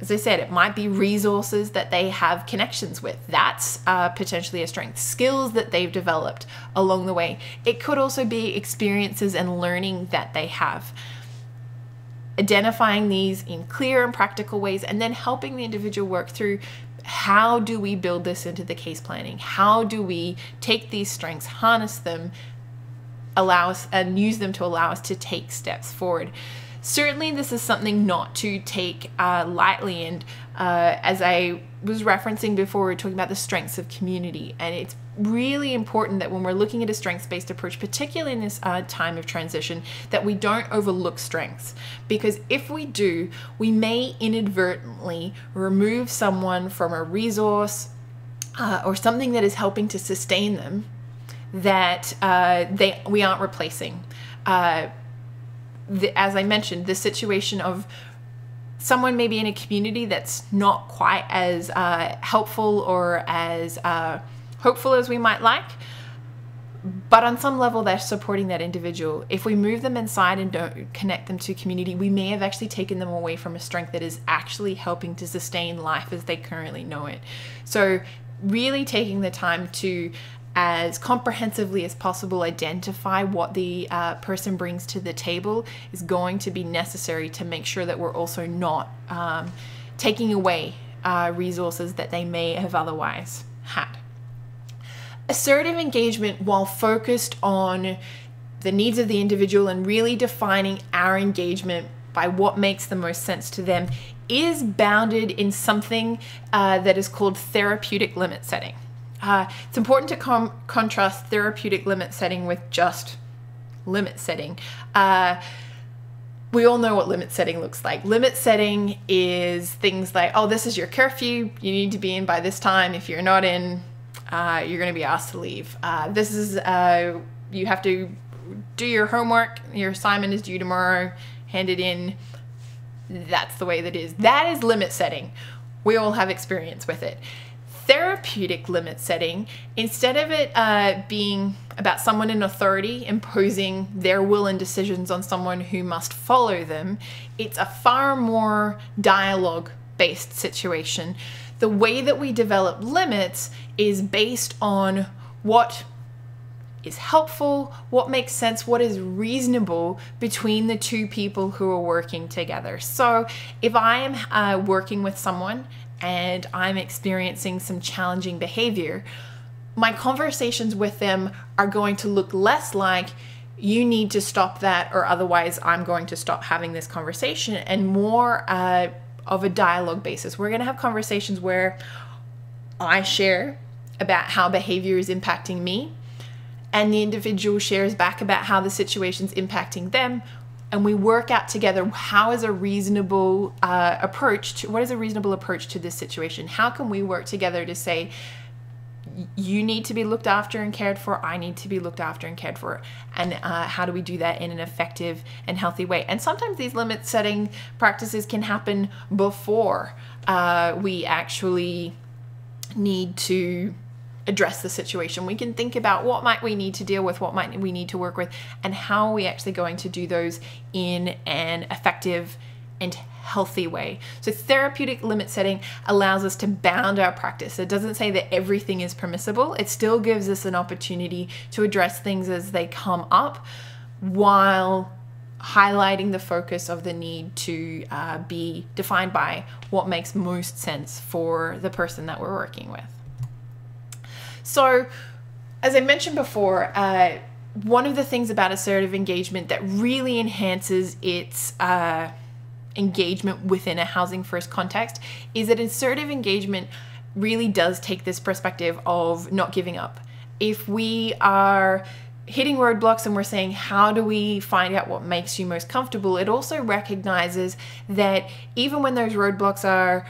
as I said, it might be resources that they have connections with. That's potentially a strength. Skills that they've developed along the way. It could also be experiences and learning that they have. Identifying these in clear and practical ways, and then helping the individual work through, how do we build this into the case planning? How do we take these strengths, harness them, allow us and use them to allow us to take steps forward? Certainly, this is something not to take lightly, and as I was referencing before, we were talking about the strengths of community, and it's really important that when we're looking at a strengths-based approach, particularly in this time of transition, that we don't overlook strengths, because if we do, we may inadvertently remove someone from a resource or something that is helping to sustain them that we aren't replacing. As I mentioned, the situation of someone maybe in a community that's not quite as helpful or as hopeful as we might like, but on some level they're supporting that individual. If we move them inside and don't connect them to community, we may have actually taken them away from a strength that is actually helping to sustain life as they currently know it. So really taking the time to, as comprehensively as possible, identify what the person brings to the table is going to be necessary to make sure that we're also not taking away resources that they may have otherwise had. Assertive engagement, while focused on the needs of the individual and really defining our engagement by what makes the most sense to them, is bounded in something that is called therapeutic limit setting. It's important to contrast therapeutic limit setting with just limit setting. We all know what limit setting looks like. Limit setting is things like, oh, this is your curfew, you need to be in by this time. If you're not in, you're going to be asked to leave. This is, you have to do your homework, your assignment is due tomorrow, hand it in. That's the way that is. That is limit setting. We all have experience with it. Therapeutic limit setting, instead of it being about someone in authority imposing their will and decisions on someone who must follow them, it's a far more dialogue-based situation. The way that we develop limits is based on what is helpful, what makes sense, what is reasonable between the two people who are working together. So if I am working with someone and I'm experiencing some challenging behavior, my conversations with them are going to look less like, you need to stop that or otherwise I'm going to stop having this conversation, and more of a dialogue basis. We're going to have conversations where I share about how behavior is impacting me, and the individual shares back about how the situation's impacting them, and we work out together what is a reasonable approach to this situation. How can we work together to say, you need to be looked after and cared for, I need to be looked after and cared for, and how do we do that in an effective and healthy way? And sometimes these limit setting practices can happen before we actually need to address the situation. We can think about what might we need to deal with, what might we need to work with, and how are we actually going to do those in an effective and healthy way. So therapeutic limit setting allows us to bound our practice. It doesn't say that everything is permissible. It still gives us an opportunity to address things as they come up, while highlighting the focus of the need to be defined by what makes most sense for the person that we're working with. So, as I mentioned before, one of the things about assertive engagement that really enhances its engagement within a Housing First context is that assertive engagement really does take this perspective of not giving up. If we are hitting roadblocks and we're saying, how do we find out what makes you most comfortable, it also recognizes that even when those roadblocks are,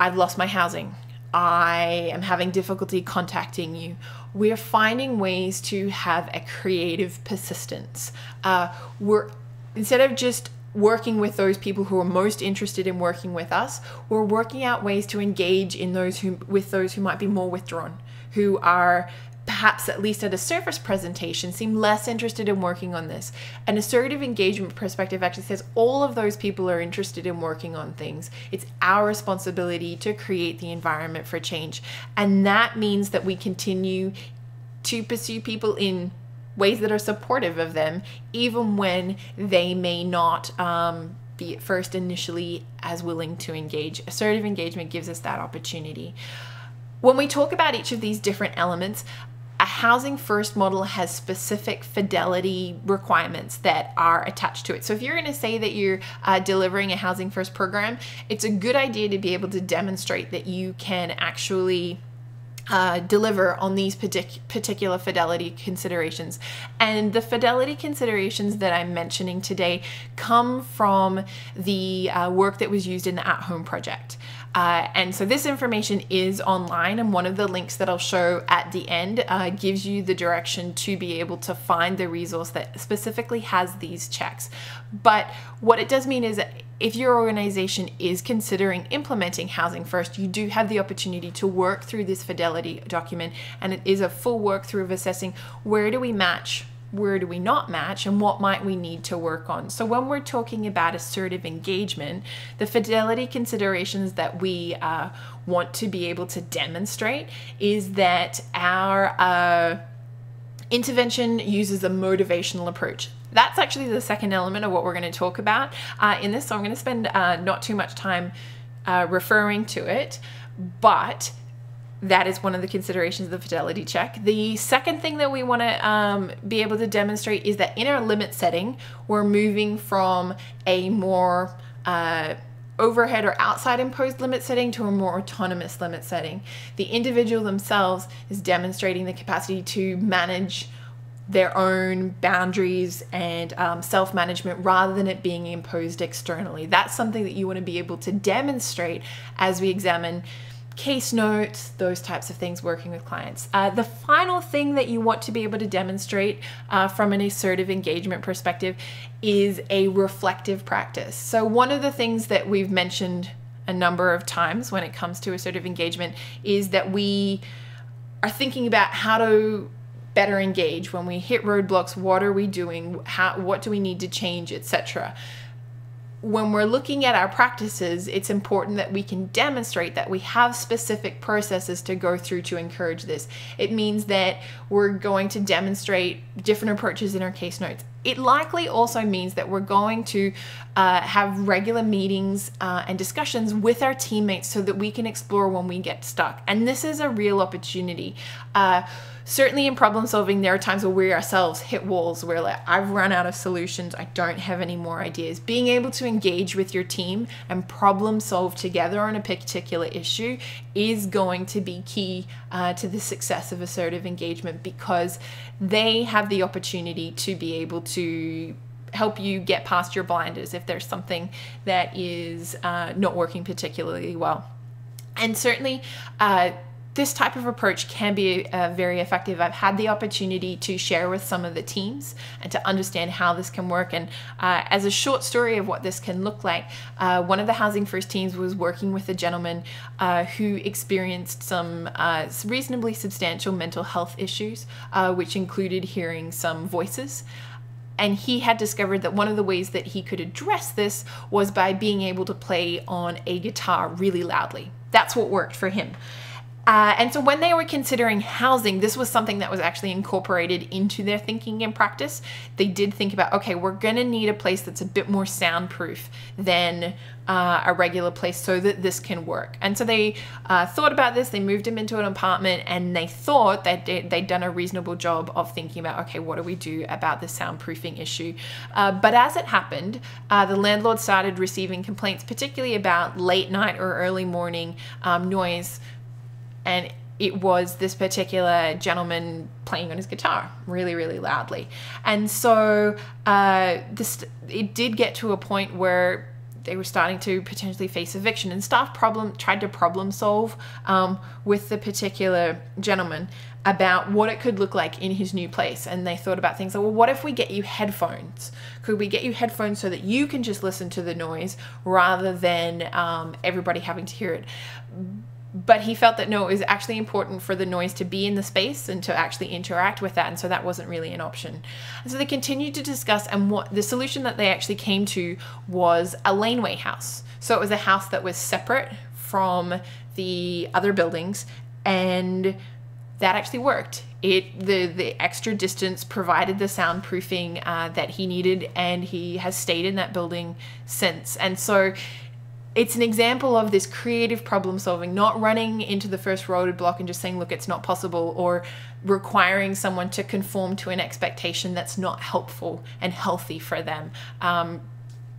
I've lost my housing, I am having difficulty contacting you, we're finding ways to have a creative persistence. Instead of just working with those people who are most interested in working with us, we're working out ways to engage in with those who might be more withdrawn, who are perhaps, at least at a surface presentation, seem less interested in working on this. An assertive engagement perspective actually says all of those people are interested in working on things. It's our responsibility to create the environment for change. And that means that we continue to pursue people in ways that are supportive of them, even when they may not be at first initially as willing to engage. Assertive engagement gives us that opportunity. When we talk about each of these different elements, a Housing First model has specific fidelity requirements that are attached to it. So if you're going to say that you're delivering a Housing First program, it's a good idea to be able to demonstrate that you can actually deliver on these particular fidelity considerations. And the fidelity considerations that I'm mentioning today come from the work that was used in the At Home project. And so this information is online, and one of the links that I'll show at the end gives you the direction to be able to find the resource that specifically has these checks. But what it does mean is that if your organization is considering implementing Housing First, you do have the opportunity to work through this fidelity document, and it is a full work through of assessing where do we match, where do we not match, and what might we need to work on. So when we're talking about assertive engagement, the fidelity considerations that we want to be able to demonstrate is that our intervention uses a motivational approach. That's actually the second element of what we're going to talk about in this, so I'm going to spend not too much time referring to it, but that is one of the considerations of the fidelity check. The second thing that we want to be able to demonstrate is that in our limit setting, we're moving from a more overhead or outside imposed limit setting to a more autonomous limit setting. The individual themselves is demonstrating the capacity to manage their own boundaries and self-management rather than it being imposed externally. That's something that you want to be able to demonstrate as we examine case notes, those types of things working with clients. The final thing that you want to be able to demonstrate from an assertive engagement perspective is a reflective practice. So one of the things that we've mentioned a number of times when it comes to assertive engagement is that we are thinking about how to better engage. When we hit roadblocks, what are we doing? What do we need to change, etc. When we're looking at our practices, it's important that we can demonstrate that we have specific processes to go through to encourage this. It means that we're going to demonstrate different approaches in our case notes. It likely also means that we're going to have regular meetings and discussions with our teammates so that we can explore when we get stuck. And this is a real opportunity. Certainly in problem solving, there are times where we ourselves hit walls where like, I've run out of solutions, I don't have any more ideas. Being able to engage with your team and problem solve together on a particular issue is going to be key to the success of assertive engagement, because they have the opportunity to be able to help you get past your blinders if there's something that is not working particularly well. And certainly, this type of approach can be very effective. I've had the opportunity to share with some of the teams and to understand how this can work. And as a short story of what this can look like, one of the Housing First teams was working with a gentleman who experienced some reasonably substantial mental health issues, which included hearing some voices. And he had discovered that one of the ways that he could address this was by being able to play on a guitar really loudly. That's what worked for him. And so when they were considering housing, this was something that was actually incorporated into their thinking and practice. They did think about, okay, we're going to need a place that's a bit more soundproof than a regular place so that this can work. And so they thought about this, they moved him into an apartment, and they thought that they'd done a reasonable job of thinking about, okay, what do we do about the soundproofing issue? But as it happened, the landlord started receiving complaints, particularly about late night or early morning noise. And it was this particular gentleman playing on his guitar really, really loudly. And so it did get to a point where they were starting to potentially face eviction, and staff tried to problem solve with the particular gentleman about what it could look like in his new place. And they thought about things like, well, what if we get you headphones? Could we get you headphones so that you can just listen to the noise rather than everybody having to hear it? But he felt that no, it was actually important for the noise to be in the space and to actually interact with that, and so that wasn't really an option. And so they continued to discuss, and what the solution that they actually came to was a laneway house. So it was a house that was separate from the other buildings, and that actually worked. The extra distance provided the soundproofing that he needed, and he has stayed in that building since. And so it's an example of this creative problem solving, not running into the first roadblock and just saying, look, it's not possible, or requiring someone to conform to an expectation that's not helpful and healthy for them.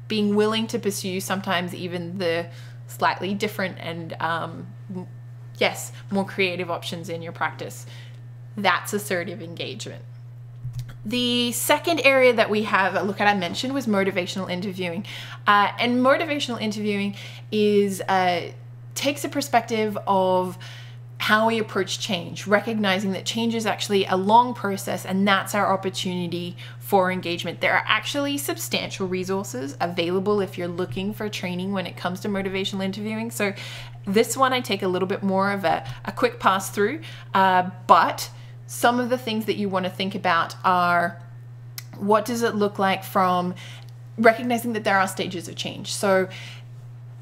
Being willing to pursue sometimes even the slightly different and, yes, more creative options in your practice. That's assertive engagement. The second area that we have a look at, I mentioned, was motivational interviewing. And motivational interviewing is takes a perspective of how we approach change, recognizing that change is actually a long process, and that's our opportunity for engagement. There are actually substantial resources available if you're looking for training when it comes to motivational interviewing. So this one I take a little bit more of a quick pass through, but some of the things that you want to think about are, what does it look like from recognizing that there are stages of change? So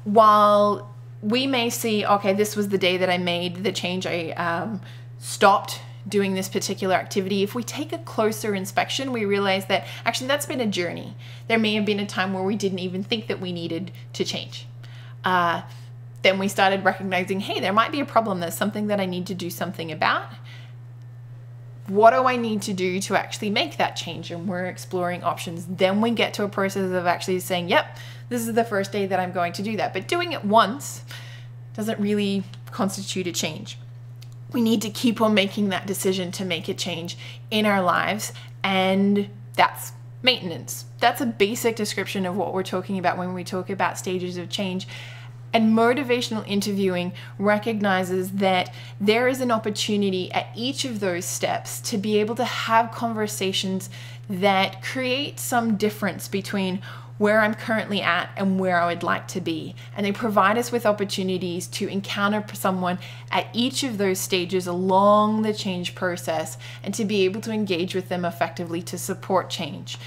while we may see, okay, this was the day that I made the change, I stopped doing this particular activity. If we take a closer inspection, we realize that actually that's been a journey. There may have been a time where we didn't even think that we needed to change. Then we started recognizing, hey, there might be a problem. There's something that I need to do something about. What do I need to do to actually make that change? And we're exploring options. Then we get to a process of actually saying, yep, this is the first day that I'm going to do that. But doing it once doesn't really constitute a change. We need to keep on making that decision to make a change in our lives, and that's maintenance. That's a basic description of what we're talking about when we talk about stages of change. And motivational interviewing recognizes that there is an opportunity at each of those steps to be able to have conversations that create some difference between where I'm currently at and where I would like to be. And they provide us with opportunities to encounter someone at each of those stages along the change process and to be able to engage with them effectively to support change.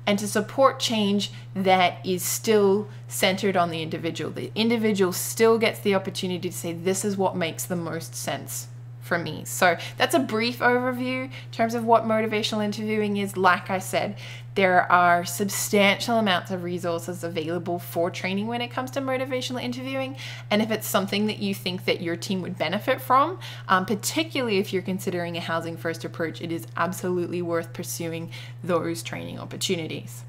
And to support change that is still centered on the individual. The individual still gets the opportunity to say, this is what makes the most sense for me. So that's a brief overview in terms of what motivational interviewing is. Like I said, there are substantial amounts of resources available for training when it comes to motivational interviewing. And if it's something that you think that your team would benefit from, particularly if you're considering a housing first approach, it is absolutely worth pursuing those training opportunities.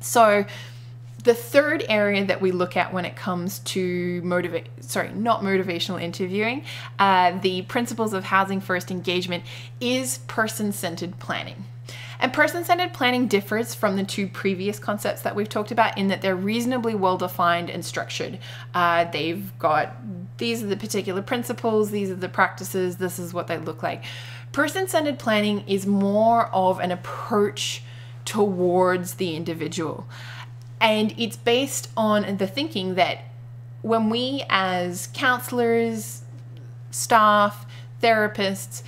So the third area that we look at when it comes to motivational interviewing, the principles of housing first engagement, is person-centered planning. And person-centered planning differs from the two previous concepts that we've talked about in that they're reasonably well-defined and structured. They've got, these are the particular principles, these are the practices, this is what they look like. Person-centered planning is more of an approach towards the individual. And it's based on the thinking that when we as counselors, staff, therapists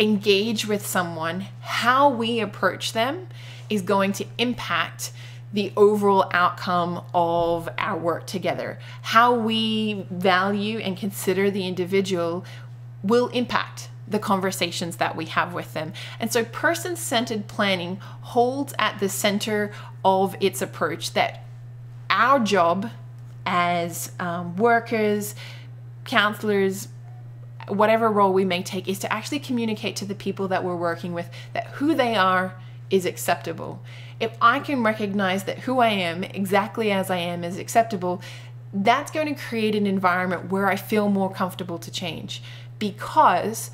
engage with someone, how we approach them is going to impact the overall outcome of our work together. How we value and consider the individual will impact the conversations that we have with them. And so person-centered planning holds at the center of its approach that our job as workers, counselors, whatever role we may take, is to actually communicate to the people that we're working with that who they are is acceptable. If I can recognize that who I am, exactly as I am, is acceptable, that's going to create an environment where I feel more comfortable to change, because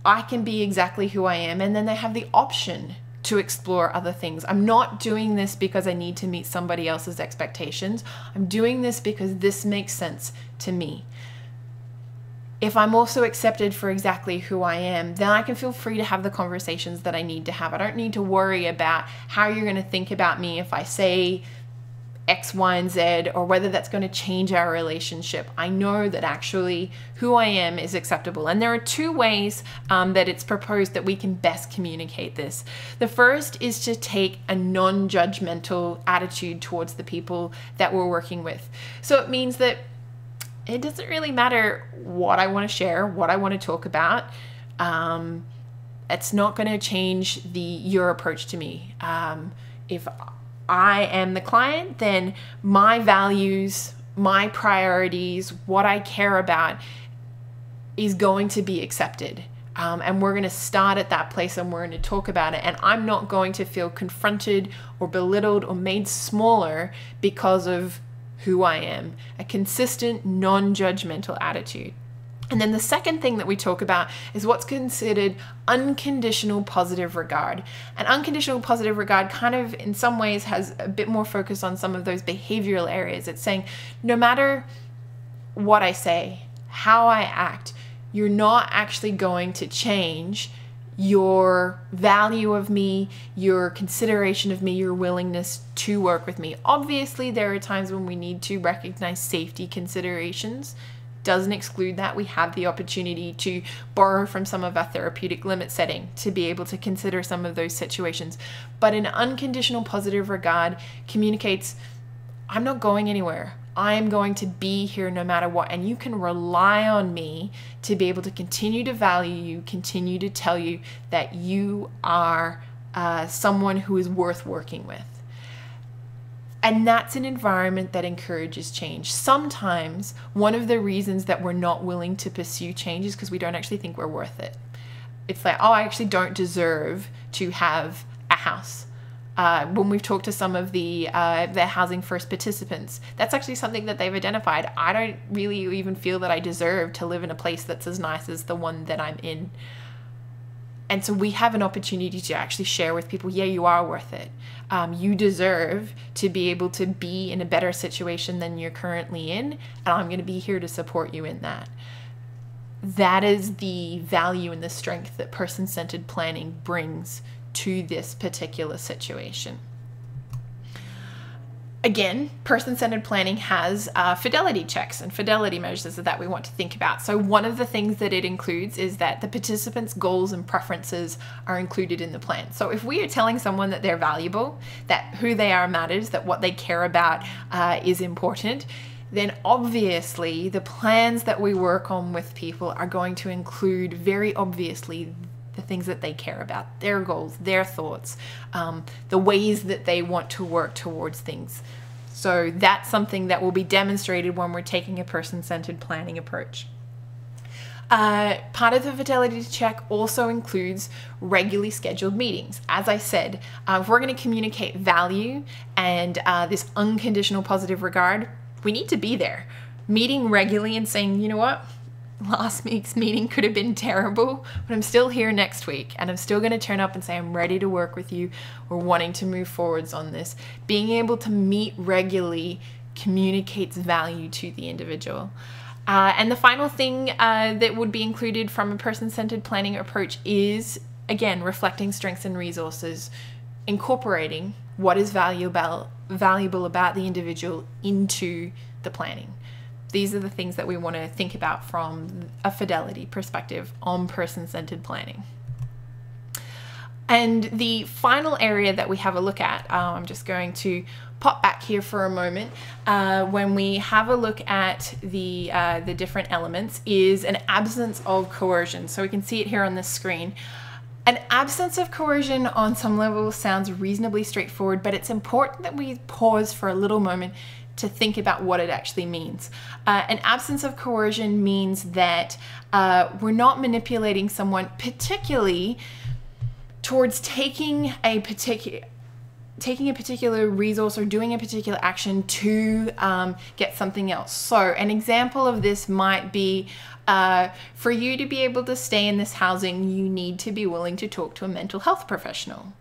I can be exactly who I am, and then they have the option to explore other things. I'm not doing this because I need to meet somebody else's expectations. I'm doing this because this makes sense to me. If I'm also accepted for exactly who I am, then I can feel free to have the conversations that I need to have. I don't need to worry about how you're going to think about me if I say X, Y, and Z, or whether that's going to change our relationship. I know that actually who I am is acceptable. And there are two ways that it's proposed that we can best communicate this. The first is to take a non-judgmental attitude towards the people that we're working with. So it means that it doesn't really matter what I want to share, what I want to talk about. It's not going to change your approach to me. If I am the client, then my values, my priorities, what I care about is going to be accepted. And we're going to start at that place and we're going to talk about it. And I'm not going to feel confronted or belittled or made smaller because of who I am. A consistent, non-judgmental attitude. And then the second thing that we talk about is what's considered unconditional positive regard. And unconditional positive regard kind of in some ways has a bit more focus on some of those behavioral areas. It's saying no matter what I say, how I act, you're not actually going to change your value of me, your consideration of me, your willingness to work with me. Obviously, there are times when we need to recognize safety considerations. Doesn't exclude that. We have the opportunity to borrow from some of our therapeutic limit setting to be able to consider some of those situations. But an unconditional positive regard communicates, I'm not going anywhere. I am going to be here no matter what. And you can rely on me to be able to continue to value you, continue to tell you that you are someone who is worth working with. And that's an environment that encourages change. Sometimes one of the reasons that we're not willing to pursue change is because we don't actually think we're worth it. It's like, oh, I actually don't deserve to have a house. When we've talked to some of the Housing First participants, that's actually something that they've identified. I don't really even feel that I deserve to live in a place that's as nice as the one that I'm in. And so we have an opportunity to actually share with people, yeah, you are worth it. You deserve to be able to be in a better situation than you're currently in, and I'm going to be here to support you in that. That is the value and the strength that person-centered planning brings to this particular situation. Again, person-centered planning has fidelity checks and fidelity measures that we want to think about. So one of the things that it includes is that the participants' goals and preferences are included in the plan. So if we are telling someone that they're valuable, that who they are matters, that what they care about is important, then obviously the plans that we work on with people are going to include very obviously the things that they care about, their goals, their thoughts, the ways that they want to work towards things. So that's something that will be demonstrated when we're taking a person-centered planning approach. Part of the fidelity check also includes regularly scheduled meetings. As I said, if we're going to communicate value and this unconditional positive regard, we need to be there. Meeting regularly and saying, you know what? Last week's meeting could have been terrible, but I'm still here next week and I'm still going to turn up and say I'm ready to work with you. We're wanting to move forwards on this. Being able to meet regularly communicates value to the individual. And the final thing that would be included from a person-centered planning approach is, again, reflecting strengths and resources, incorporating what is valuable about the individual into the planning. These are the things that we want to think about from a fidelity perspective on person-centered planning. And the final area that we have a look at, I'm just going to pop back here for a moment, when we have a look at the different elements, is an absence of coercion. So we can see it here on the screen. An absence of coercion on some level sounds reasonably straightforward, but it's important that we pause for a little moment to think about what it actually means. An absence of coercion means that we're not manipulating someone, particularly towards taking a particular resource or doing a particular action to get something else. So an example of this might be, for you to be able to stay in this housing, you need to be willing to talk to a mental health professional.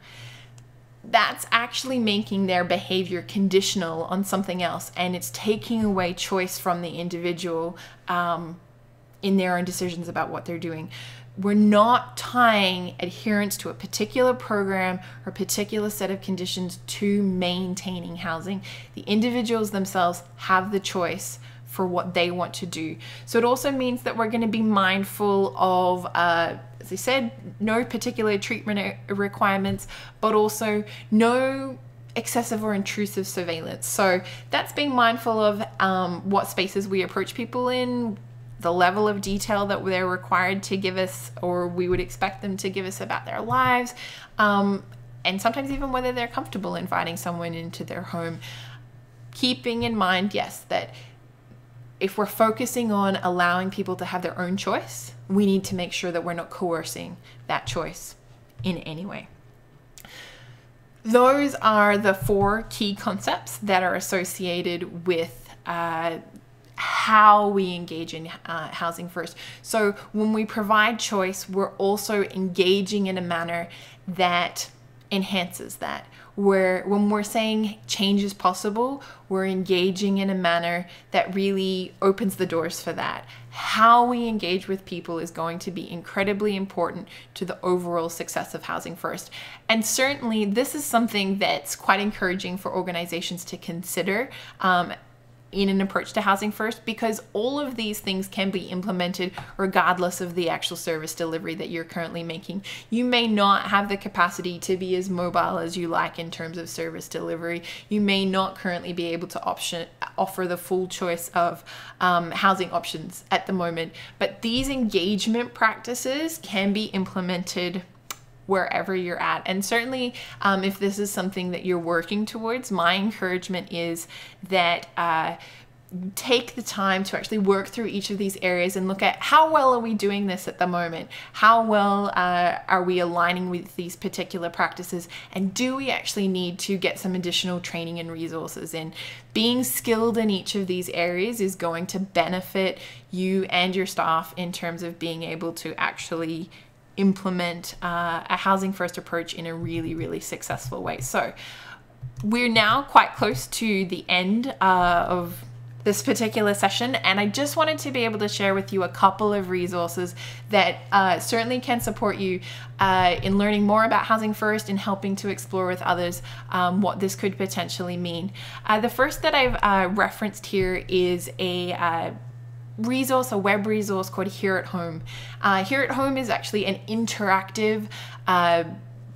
That's actually making their behavior conditional on something else, and it's taking away choice from the individual in their own decisions about what they're doing. We're not tying adherence to a particular program or a particular set of conditions to maintaining housing. The individuals themselves have the choice for what they want to do. So it also means that we're going to be mindful of, as I said, no particular treatment requirements, but also no excessive or intrusive surveillance. So that's being mindful of what spaces we approach people in, the level of detail that they're required to give us, or we would expect them to give us about their lives, and sometimes even whether they're comfortable inviting someone into their home. Keeping in mind, yes, that if we're focusing on allowing people to have their own choice, we need to make sure that we're not coercing that choice in any way. Those are the 4 key concepts that are associated with how we engage in housing first. So when we provide choice, we're also engaging in a manner that enhances that. When we're saying change is possible, we're engaging in a manner that really opens the doors for that. How we engage with people is going to be incredibly important to the overall success of Housing First. And certainly this is something that's quite encouraging for organizations to consider in an approach to Housing First, because all of these things can be implemented regardless of the actual service delivery that you're currently making. You may not have the capacity to be as mobile as you like in terms of service delivery. You may not currently be able to offer the full choice of housing options at the moment, but these engagement practices can be implemented wherever you're at. And certainly if this is something that you're working towards, my encouragement is that take the time to actually work through each of these areas and look at how well are we doing this at the moment? How well are we aligning with these particular practices? And do we actually need to get some additional training and resources in? Being skilled in each of these areas is going to benefit you and your staff in terms of being able to actually implement a Housing First approach in a really, really successful way. So we're now quite close to the end of this particular session, and I just wanted to be able to share with you a couple of resources that certainly can support you in learning more about Housing First and helping to explore with others what this could potentially mean. The first that I've referenced here is a web resource called Here at Home. Here at Home is actually an interactive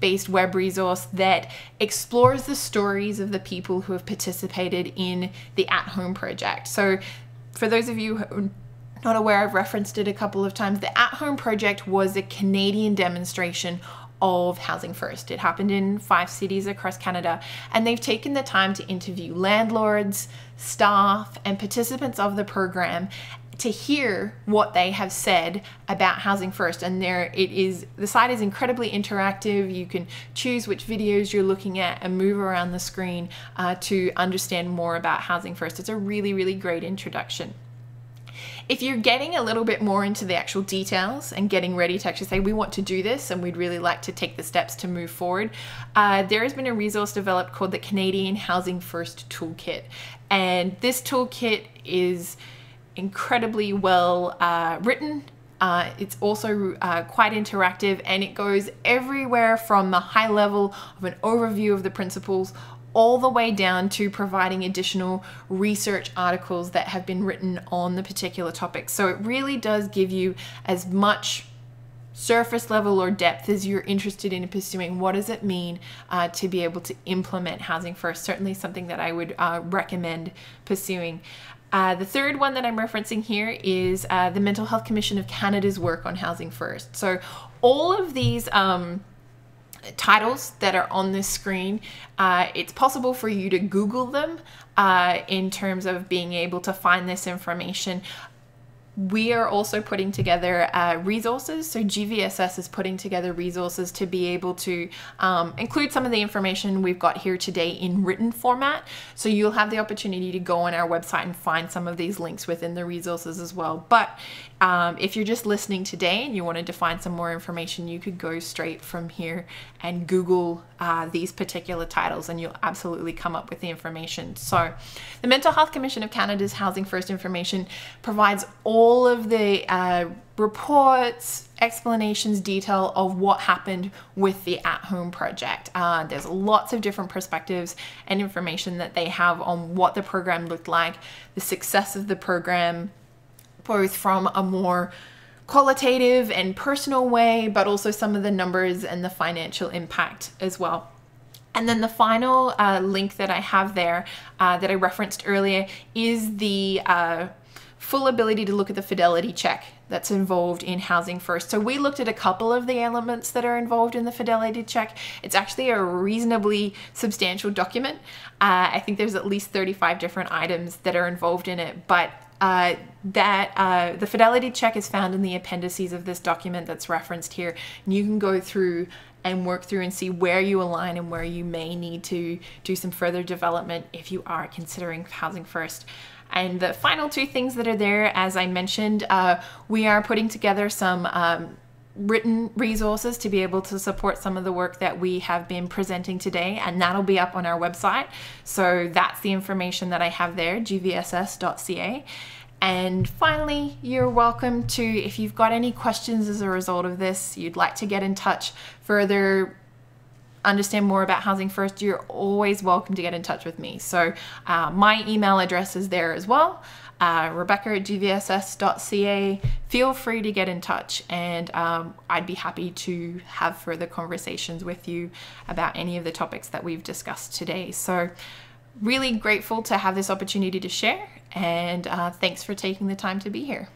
based web resource that explores the stories of the people who have participated in the At Home project. So for those of you who are not aware, I've referenced it a couple of times. The At Home project was a Canadian demonstration of Housing First. It happened in 5 cities across Canada, and they've taken the time to interview landlords, staff, and participants of the program to hear what they have said about Housing First. And the site is incredibly interactive. You can choose which videos you're looking at and move around the screen to understand more about Housing First. It's a really, really great introduction. If you're getting a little bit more into the actual details and getting ready to actually say, we want to do this and we'd really like to take the steps to move forward, there has been a resource developed called the Canadian Housing First Toolkit. And this toolkit is incredibly well written. It's also quite interactive, and it goes everywhere from the high level of an overview of the principles all the way down to providing additional research articles that have been written on the particular topic. So it really does give you as much surface level or depth as you're interested in pursuing. What does it mean to be able to implement Housing First? Certainly something that I would recommend pursuing. The third one that I'm referencing here is the Mental Health Commission of Canada's work on Housing First. So all of these titles that are on this screen, it's possible for you to Google them in terms of being able to find this information. We are also putting together resources. So GVSS is putting together resources to be able to include some of the information we've got here today in written format. So you'll have the opportunity to go on our website and find some of these links within the resources as well. But if you're just listening today and you wanted to find some more information, you could go straight from here and Google these particular titles and you'll absolutely come up with the information. So the Mental Health Commission of Canada's Housing First information provides all of the reports, explanations, detail of what happened with the At Home project. There's lots of different perspectives and information that they have on what the program looked like, the success of the program, both from a more qualitative and personal way, but also some of the numbers and the financial impact as well. And then the final link that I have there that I referenced earlier is the full ability to look at the fidelity check that's involved in Housing First. So we looked at a couple of the elements that are involved in the fidelity check. It's actually a reasonably substantial document. I think there's at least 35 different items that are involved in it, but the fidelity check is found in the appendices of this document that's referenced here. And you can go through and work through and see where you align and where you may need to do some further development if you are considering Housing First. And the final two things that are there, as I mentioned, we are putting together some written resources to be able to support some of the work that we have been presenting today, and that'll be up on our website. So that's the information that I have there, gvss.ca. And finally, you're welcome to, if you've got any questions as a result of this, you'd like to get in touch further, understand more about Housing First, you're always welcome to get in touch with me. So my email address is there as well, rebecca@gvss.ca. Feel free to get in touch, and I'd be happy to have further conversations with you about any of the topics that we've discussed today. So really grateful to have this opportunity to share, and thanks for taking the time to be here.